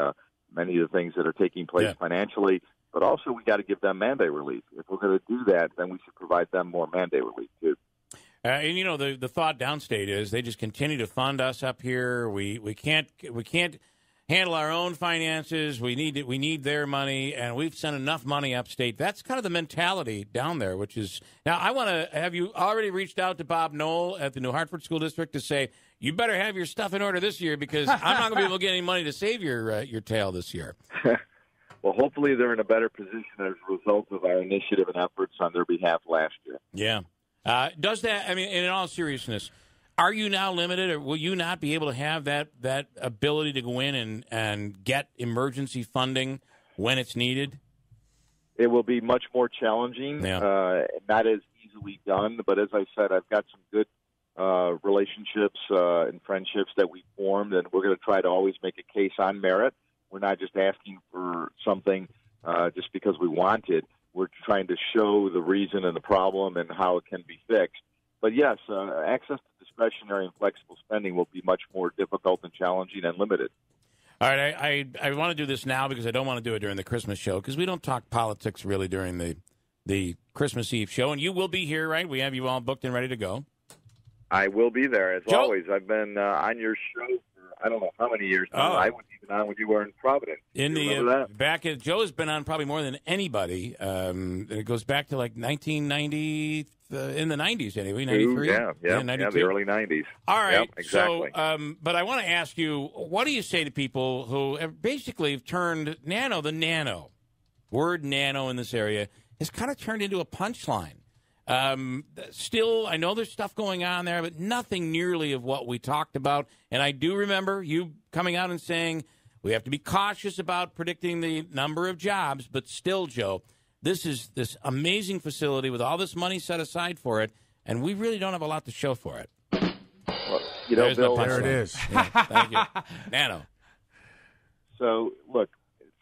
many of the things that are taking place financially. But also, we got to give them mandate relief. If we're going to do that, then we should provide them more mandate relief too. And you know, the thought downstate is they just continue to fund us up here. We can't handle our own finances. We need their money, and we've sent enough money upstate. That's kind of the mentality down there. Which is now, I want to have you already reached out to Bob Knoll at the New Hartford School District to say you better have your stuff in order this year because I'm not going to be able to get any money to save your tail this year. Well, hopefully they're in a better position as a result of our initiative and efforts on their behalf last year. Yeah. Does that, I mean, in all seriousness, are you now limited or will you not be able to have that ability to go in and get emergency funding when it's needed? It will be much more challenging, not as easily done. But as I said, I've got some good relationships and friendships that we formed, and we're going to try to always make a case on merit. We're not just asking for something just because we want it. We're trying to show the reason and the problem and how it can be fixed. But yes, access to discretionary and flexible spending will be much more difficult and challenging and limited. All right, I want to do this now because I don't want to do it during the Christmas show because we don't talk politics really during the Christmas Eve show. And you will be here, right? We have you all booked and ready to go. I will be there, as Joe? always. I've been on your show for I don't know how many years now. I was even on when you were in Providence. Joe has been on probably more than anybody. It goes back to like 1990, in the 90s anyway, 93? Yeah, the early 90s. All right, yep, exactly. So, but I want to ask you, what do you say to people who have basically turned the nano, word nano in this area, has kind of turned into a punchline? Still, I know there's stuff going on there, but nothing nearly of what we talked about. And I do remember you coming out and saying we have to be cautious about predicting the number of jobs, but still, Joe, this is this amazing facility with all this money set aside for it, and we really don't have a lot to show for it. Well, Bill, there it is. Yeah, thank you. Nano. So, look,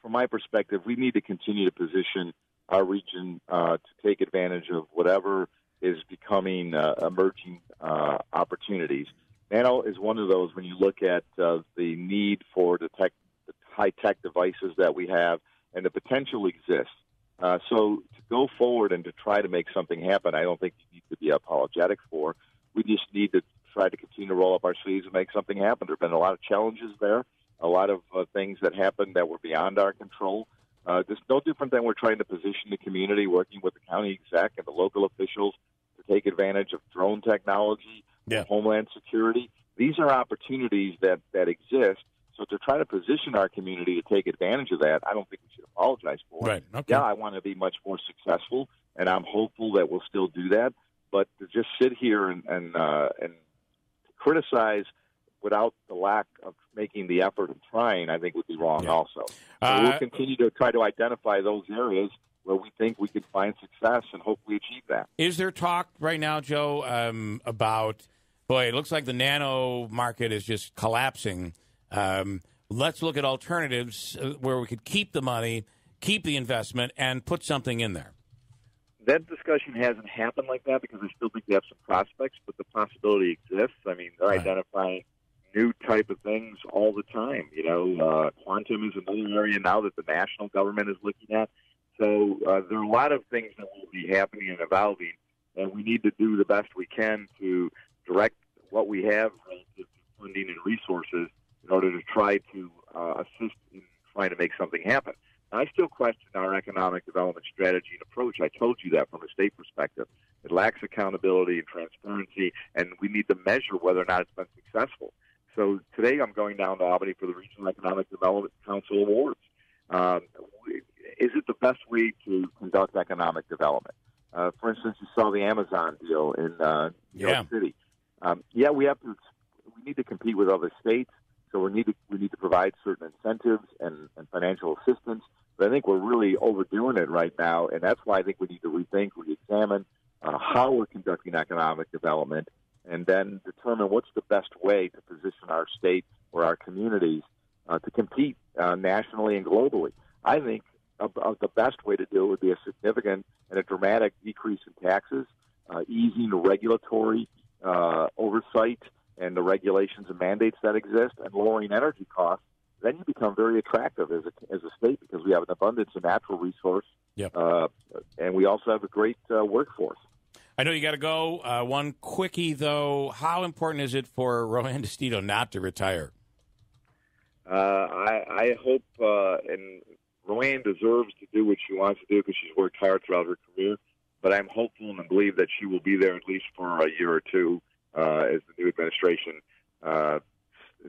from my perspective, we need to continue to position our region to take advantage of whatever is becoming emerging opportunities. Nano is one of those when you look at the need for the high-tech devices that we have, and the potential exists. So to go forward and to try to make something happen, I don't think you need to be apologetic for. We just need to try to continue to roll up our sleeves and make something happen. There have been a lot of challenges there, a lot of things that happened that were beyond our control. It's no different than we're trying to position the community, working with the county exec and the local officials to take advantage of drone technology, homeland security. These are opportunities that exist. So to try to position our community to take advantage of that, I don't think we should apologize for it. Right. Okay. Yeah, I want to be much more successful, and I'm hopeful that we'll still do that. But to just sit here and criticize without the lack of making the effort of trying, I think would be wrong also. So we'll continue to try to identify those areas where we think we can find success and hopefully achieve that. Is there talk right now, Joe, about, boy, it looks like the nano market is just collapsing. Let's look at alternatives where we could keep the money, keep the investment, and put something in there. That discussion hasn't happened like that because I still think they have some prospects, but the possibility exists. I mean, they're identifying new type of things all the time. Quantum is another area now that the national government is looking at. So there are a lot of things that will be happening and evolving, and we need to do the best we can to direct what we have relative to funding and resources in order to try to assist in trying to make something happen. Now, I still question our economic development strategy and approach. I told you that from a state perspective. It lacks accountability and transparency, and we need to measure whether or not it's been successful. So today I'm going down to Albany for the Regional Economic Development Council Awards. Is it the best way to conduct economic development? For instance, you saw the Amazon deal in New York City. We need to compete with other states, so we need to provide certain incentives and financial assistance. But I think we're really overdoing it right now, and that's why I think we need to rethink, re-examine how we're conducting economic development, and then determine what's the best way to position our state or our communities to compete nationally and globally. I think the best way to do it would be a significant and a dramatic decrease in taxes, easing the regulatory oversight and the regulations and mandates that exist, and lowering energy costs. Then you become very attractive as a state because we have an abundance of natural resource, and we also have a great workforce. I know you got to go. One quickie, though. How important is it for Roanne DeStito not to retire? I hope, and Roanne deserves to do what she wants to do because she's worked hard throughout her career, but I'm hopeful and believe that she will be there at least for a year or two as the new administration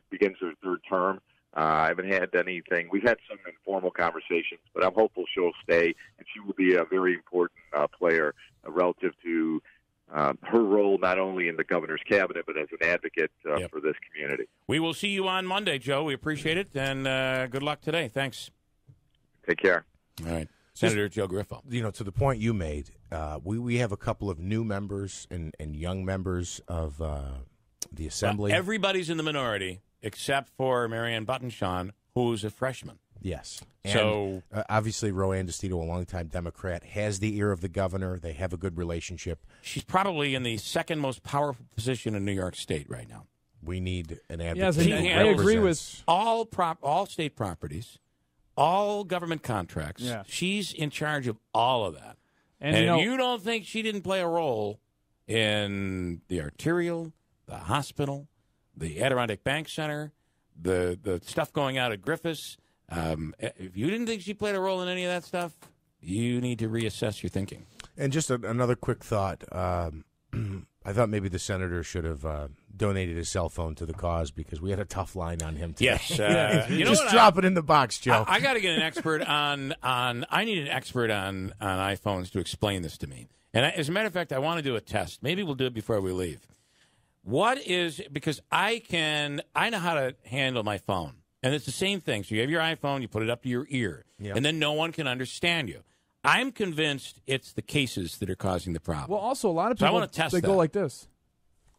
begins their third term. I haven't had anything. We've had some informal conversations, but I'm hopeful she'll stay, and she will be a very important player relative to her role not only in the governor's cabinet, but as an advocate for this community. We will see you on Monday, Joe. We appreciate it, and good luck today. Thanks. Take care. All right. Senator Joe Griffo. To the point you made, we have a couple of new members and young members of the Assembly. Everybody's in the minority except for Marianne Buttonshaw, who's a freshman. Yes. So obviously, Roanne DeStito, a longtime Democrat, has the ear of the governor. They have a good relationship. She's probably in the second most powerful position in New York State right now. We need an advocate. Yes, I agree with all state properties, all government contracts. Yeah. She's in charge of all of that. And you don't think she didn't play a role in the arterial, the hospital, the Adirondack Bank Center, the stuff going out at Griffiths. If you didn't think she played a role in any of that stuff, you need to reassess your thinking. And just another quick thought. I thought maybe the senator should have donated his cell phone to the cause because we had a tough line on him today. Yes. Just drop it in the box, Joe. I got to get an expert on I need an expert on iPhones to explain this to me. And as a matter of fact, I want to do a test. Maybe we'll do it before we leave. Because I know how to handle my phone. And it's the same thing. So you have your iPhone, you put it up to your ear, and then no one can understand you. I'm convinced it's the cases that are causing the problem. Well, also, a lot of people, I want to test they that. go like this.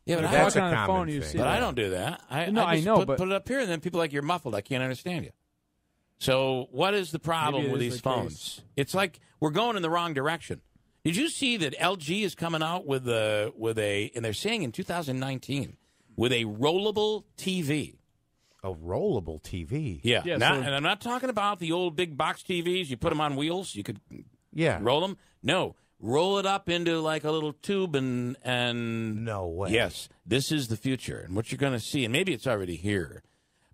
Yeah, but that's a on the common phone, thing. you see But that. I don't do that. I just know, put it up here, and then people are like, you're muffled. I can't understand you. So what is the problem with these phones? It's like we're going in the wrong direction. Did you see that LG is coming out with a, and they're saying in 2019, with a rollable TV. A rollable TV? Yeah. And I'm not talking about the old big box TVs. You put them on wheels. You could roll them. No. Roll it up into like a little tube and no way. Yes. This is the future. And what you're going to see, and maybe it's already here,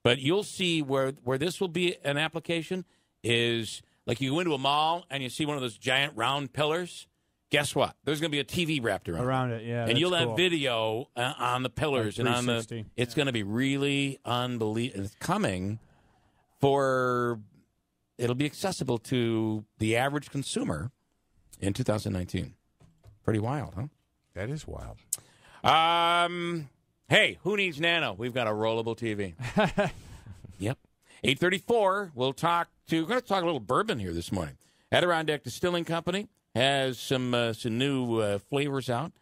but you'll see where this will be an application is like you go into a mall and you see one of those giant round pillars. Guess what? There's going to be a TV wrapped around it. Yeah, and you'll have video on the pillars like and on the. It's going to be really unbelievable. It's coming it'll be accessible to the average consumer in 2019. Pretty wild, huh? That is wild. Hey, who needs Nano? We've got a rollable TV. Yep. 8:34. We're going to talk a little bourbon here this morning. Adirondack Distilling Company has some new flavors out,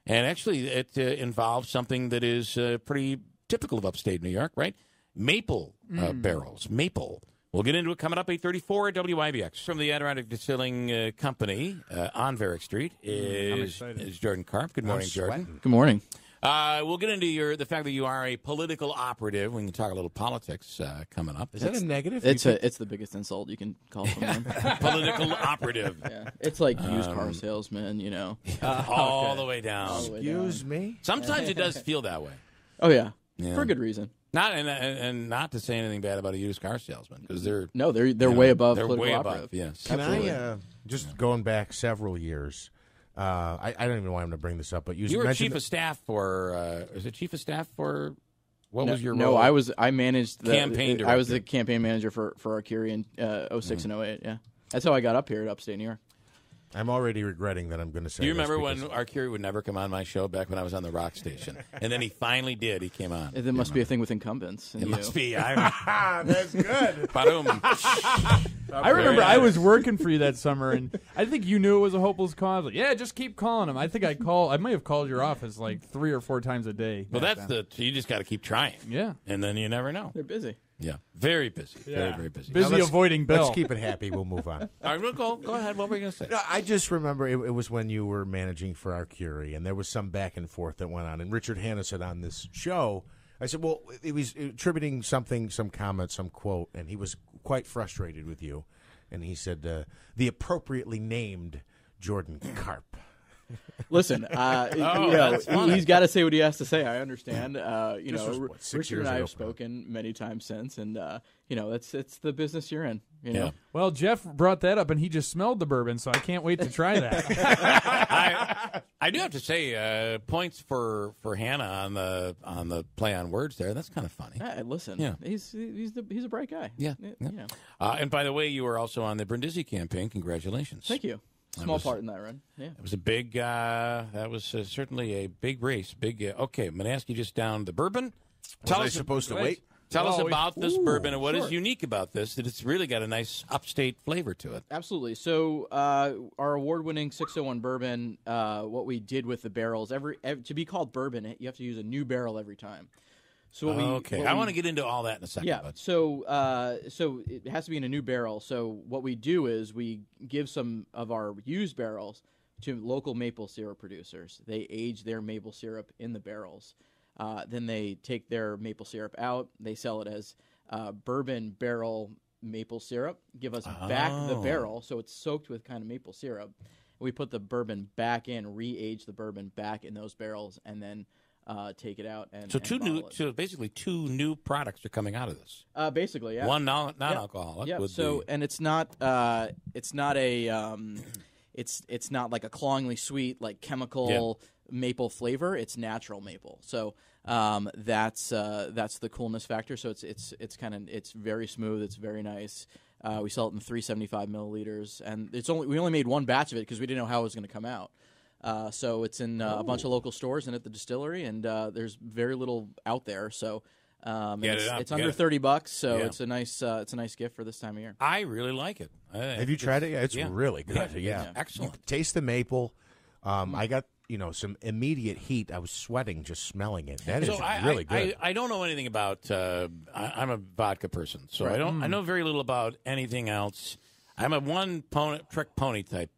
and actually it involves something that is pretty typical of upstate New York, right? Maple barrels. Maple. We'll get into it coming up 8:34 at WIBX. From the Adirondack Distilling Company on Varick Street is Jordan Karp. Good morning, Jordan. Good morning. We'll get into the fact that you are a political operative. We can talk a little politics coming up. Is that a negative? It's the biggest insult you can call someone. Political operative. Yeah, it's like used car salesman, all the way down. Excuse me. Sometimes it does feel that way. Oh yeah, for good reason. Not and not to say anything bad about a used car salesman because they're way above. They're political way operative. above. Yes. Can I just going back several years? I don't even know why I'm going to bring this up, but you were chief of staff for. Is it chief of staff for? What was your role? No, I managed the campaign director. I was the campaign manager for our Curie in 06 and 08. Yeah, that's how I got up here at upstate New York. I'm already regretting that I'm going to say. Do you remember when Arcuri would never come on my show back when I was on the rock station, and then he finally did? He came on. There must be a thing with incumbents. It must be. That's good. I remember I was working for you that summer, and I think you knew it was a hopeless cause. Like, yeah, just keep calling him. I think I might have called your office like 3 or 4 times a day. Well, you just got to keep trying. Yeah, and then you never know. They're busy. Yeah, very busy. Yeah. Very busy. Busy avoiding Bill. Let's keep it happy. We'll move on. All right, go ahead. What were you going to say? No, I just remember it was when you were managing for our Curie, and there was some back and forth that went on. And Richard Hanna said on this show, I said, well, he was attributing something, some comment, some quote, and he was quite frustrated with you. And he said, the appropriately named Jordan Karp. Listen, he's got to say what he has to say. I understand. Richard and I have spoken many times since, and it's the business you're in. You know. Well, Jeff brought that up, and he just smelled the bourbon, so I can't wait to try that. I do have to say, points for Hannah on the play on words there. That's kind of funny. Listen, he's a bright guy. Yeah. And by the way, you were also on the Brindisi campaign. Congratulations. Thank you. Small part in that run. Yeah, it was a big. That was certainly a big race. Okay, I'm going to ask you just down the bourbon. Tell us supposed to wait. Tell us about this bourbon and what is unique about this, that it's really got a nice upstate flavor to it. Absolutely. So our award-winning 601 bourbon, what we did with the barrels, every to be called bourbon, you have to use a new barrel every time. So I want to get into all that in a second. Yeah. So it has to be in a new barrel. So what we do is we give some of our used barrels to local maple syrup producers. They age their maple syrup in the barrels. Then they take their maple syrup out. They sell it as bourbon barrel maple syrup. Give us back the barrel, so it's soaked with kind of maple syrup. We put the bourbon back in, re-age the bourbon back in those barrels, and then take it out and so basically two new products are coming out of this. Basically, yeah. One non-alcoholic. Yeah. And it's not it's not like a clawingly sweet like chemical maple flavor. It's natural maple. So that's the coolness factor. So it's very smooth. It's very nice. We sell it in 375 milliliters, and we only made one batch of it because we didn't know how it was going to come out. So it's in a bunch of local stores and at the distillery, and there's very little out there. So it's under $30, so it's a nice gift for this time of year. I really like it. Have you tried it? Yeah, it's really good. Yeah. Excellent. You taste the maple. I got some immediate heat. I was sweating just smelling it. That is really good. I don't know anything about. I'm a vodka person, so I know very little about anything else. I'm a one-trick pony type.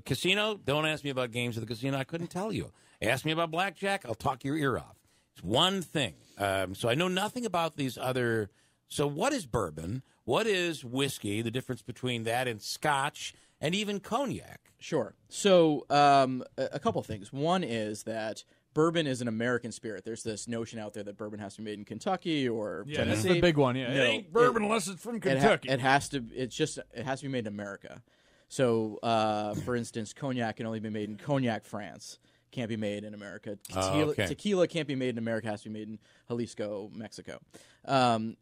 Casino, don't ask me about games at the casino. I couldn't tell you. Ask me about blackjack, I'll talk your ear off. It's one thing. So I know nothing about these other. So what is bourbon? What is whiskey? The difference between that and scotch and even cognac? Sure. So a couple things. One is that bourbon is an American spirit. There's this notion out there that bourbon has to be made in Kentucky or Tennessee. That's the big one. Yeah, no, it ain't bourbon unless it's from Kentucky. It has to be made in America. So, for instance, cognac can only be made in Cognac, France. Can't be made in America. Tequila can't be made in America. Has to be made in Jalisco, Mexico.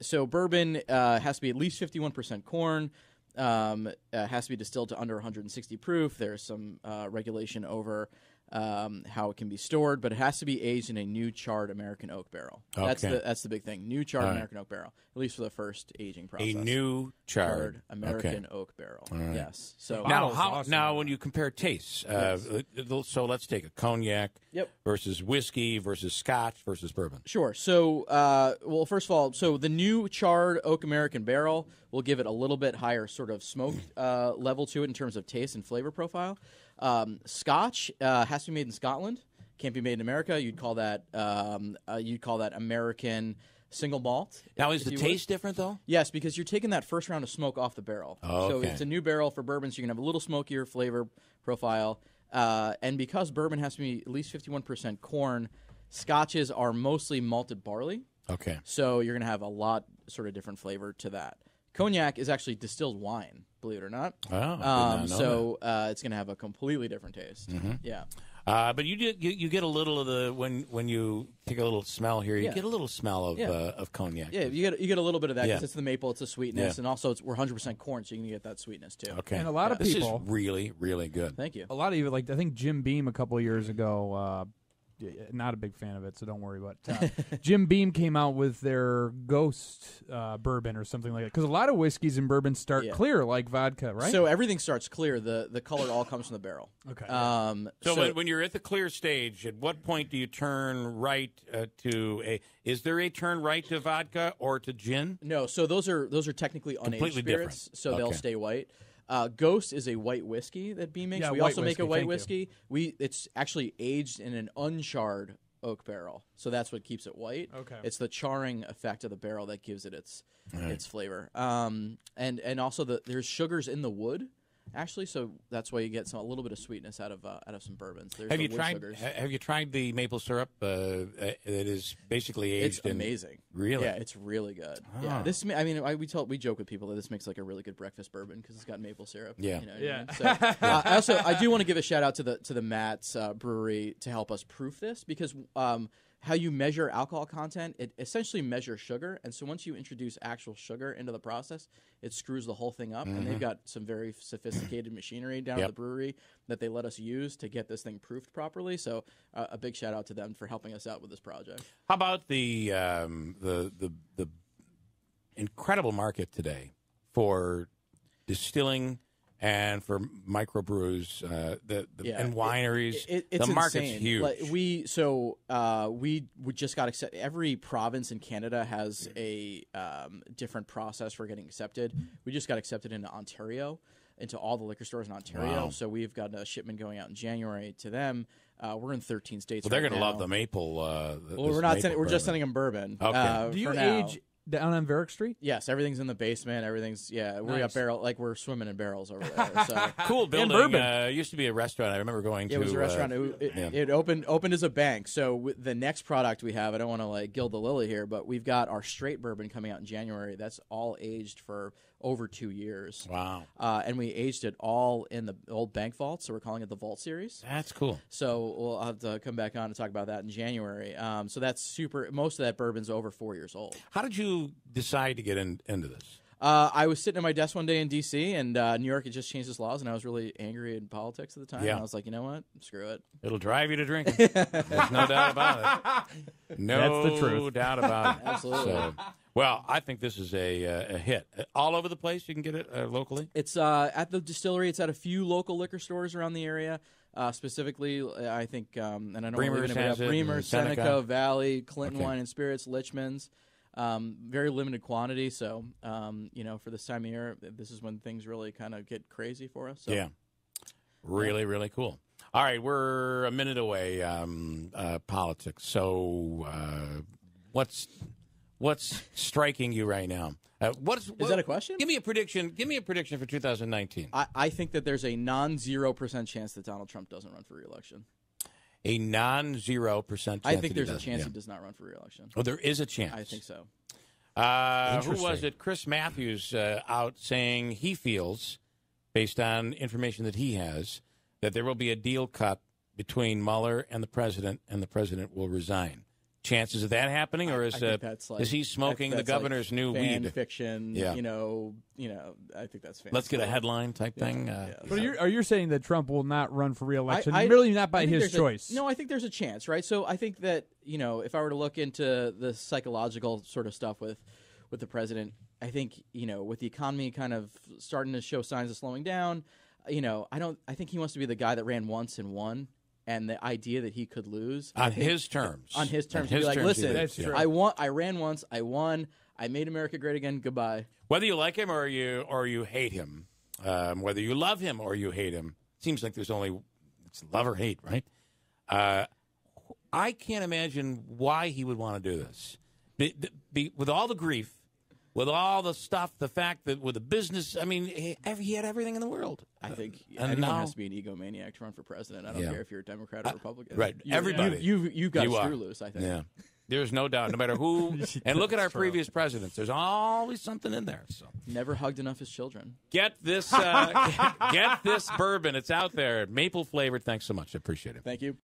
So bourbon has to be at least 51% corn. Has to be distilled to under 160 proof. There's some regulation over how it can be stored, but it has to be aged in a new charred American oak barrel. Okay. That's the big thing. New charred American oak barrel, at least for the first aging process. A new charred American oak barrel. Right. Yes. So now when you compare tastes, so let's take a cognac versus whiskey versus scotch versus bourbon. Sure. So, first of all, the new charred oak American barrel will give it a little bit higher sort of smoke level to it in terms of taste and flavor profile. Scotch has to be made in Scotland. Can't be made in America. You'd call that American single malt. Now, is the taste different though? Yes, because you're taking that first round of smoke off the barrel. So it's a new barrel for bourbon, so you're gonna have a little smokier flavor profile. And because bourbon has to be at least 51% corn, Scotches are mostly malted barley. Okay. So you're gonna have a lot sort of different flavor to that. Cognac is actually distilled wine, believe it or not. It's going to have a completely different taste. Mm-hmm. Yeah. But you get a little of the when you take a little smell here, you get a little smell of cognac. Yeah, you get a little bit of that because it's the maple, it's the sweetness, and also we're 100% corn, so you can get that sweetness too. Okay. And a lot of people, this is really, really good. Thank you. A lot of you, like I think Jim Beam a couple of years ago. Not a big fan of it, so don't worry. But Jim Beam came out with their Ghost bourbon or something like that. Because a lot of whiskeys and bourbons start clear, like vodka, right? So everything starts clear. The color all comes from the barrel. Okay. So when you're at the clear stage, at what point do you turn right to a? Is there a turn right to vodka or to gin? No. So those are technically unaged completely spirits, different. So they'll stay white. Ghost is a white whiskey that Beam makes. Yeah, we also make a white thank whiskey. It's actually aged in an uncharred oak barrel, so that's what keeps it white. Okay, it's the charring effect of the barrel that gives it its flavor. And also there's sugars in the wood. Actually, so that's why you get a little bit of sweetness out of some bourbons. There's Have you tried the maple syrup? That is basically aged. It's amazing. Really? Yeah, it's really good. Yeah, we joke with people that this makes like a really good breakfast bourbon because it's got maple syrup. Yeah, So I do want to give a shout out to the Matt's Brewery to help us proof this because how you measure alcohol content, it essentially measures sugar. And so once you introduce actual sugar into the process, it screws the whole thing up. And they've got some very sophisticated machinery down at the brewery that they let us use to get this thing proofed properly. So a big shout out to them for helping us out with this project. How about the incredible market today for distilling and for microbrews, and wineries? It's the market's insane. huge. Like, we just got accepted. Every province in Canada has a different process for getting accepted. We just got accepted into Ontario, into all the liquor stores in Ontario. Wow. So we've got a shipment going out in January to them. We're in 13 states. Well, they're right going to now. love the maple. Well, we're not. We're just sending them bourbon. Okay. Do you for now. age down on Varick Street? Yes, everything's in the basement. Everything's we got barrel, like we're swimming in barrels over there. So cool building. bourbon. Used to be a restaurant. I remember going to. it was a restaurant. It opened as a bank. So the next product we have, I don't want to like gild the lily here, but we've got our straight bourbon coming out in January. That's all aged for over 2 years. Wow. And we aged it all in the old bank vault, so we're calling it the Vault Series. That's cool. So we'll have to come back on and talk about that in January. So that's super. Most of that bourbon's over 4 years old. How did you decide to get into this? I was sitting at my desk one day in D.C., and New York had just changed its laws, and I was really angry in politics at the time. Yeah. And I was like, you know what? Screw it. It'll drive you to drinking. There's no doubt about it. No That's the truth. doubt about it. Absolutely. So, well, I think this is a hit. All over the place, you can get it locally? It's at the distillery. It's at a few local liquor stores around the area. Specifically, I think, and I don't Bremer's know has it, Bremer's, Seneca. Valley, Clinton Okay. Wine and Spirits, Lichman's. Very limited quantity, so for this time of year, this is when things really kind of get crazy for us. So. Yeah. Really, really cool. All right, we're a minute away. Politics. So, what's striking you right now? Is that a question? Give me a prediction. Give me a prediction for 2019. I think that there's a non-0% chance that Donald Trump doesn't run for re-election. A non-0% chance. I think that there's a chance he does not run for re-election. Oh, there is a chance. I think so. Who was it? Chris Matthews out saying he feels, based on information that he has, that there will be a deal cut between Mueller and the president will resign. Chances of that happening, or is he smoking the governor's new fan weed? Fiction. Yeah. I think that's fantastic. Let's get a headline type thing. But are you saying that Trump will not run for re-election? I really not by his choice. No, I think there's a chance, right? So I think that, if I were to look into the psychological sort of stuff with the president, I think, with the economy kind of starting to show signs of slowing down, I think he wants to be the guy that ran once and won. And the idea that he could lose on his terms. On his terms. Be like, listen, I ran once, I won, I made America great again, goodbye. Whether you like him or you hate him, whether you love him or you hate him, seems like it's love or hate, right? I can't imagine why he would want to do this. With all the grief, with all the stuff, the fact that with the business, I mean, he had everything in the world. I think anyone has to be an egomaniac to run for president. I don't care if you're a Democrat or Republican. Right. Everybody. You've got screw loose, I think. Yeah. There's no doubt. No matter who. And look at our previous presidents. There's always something in there. So never hugged enough his children. Get this get this bourbon. It's out there. Maple flavored. Thanks so much. I appreciate it. Thank you.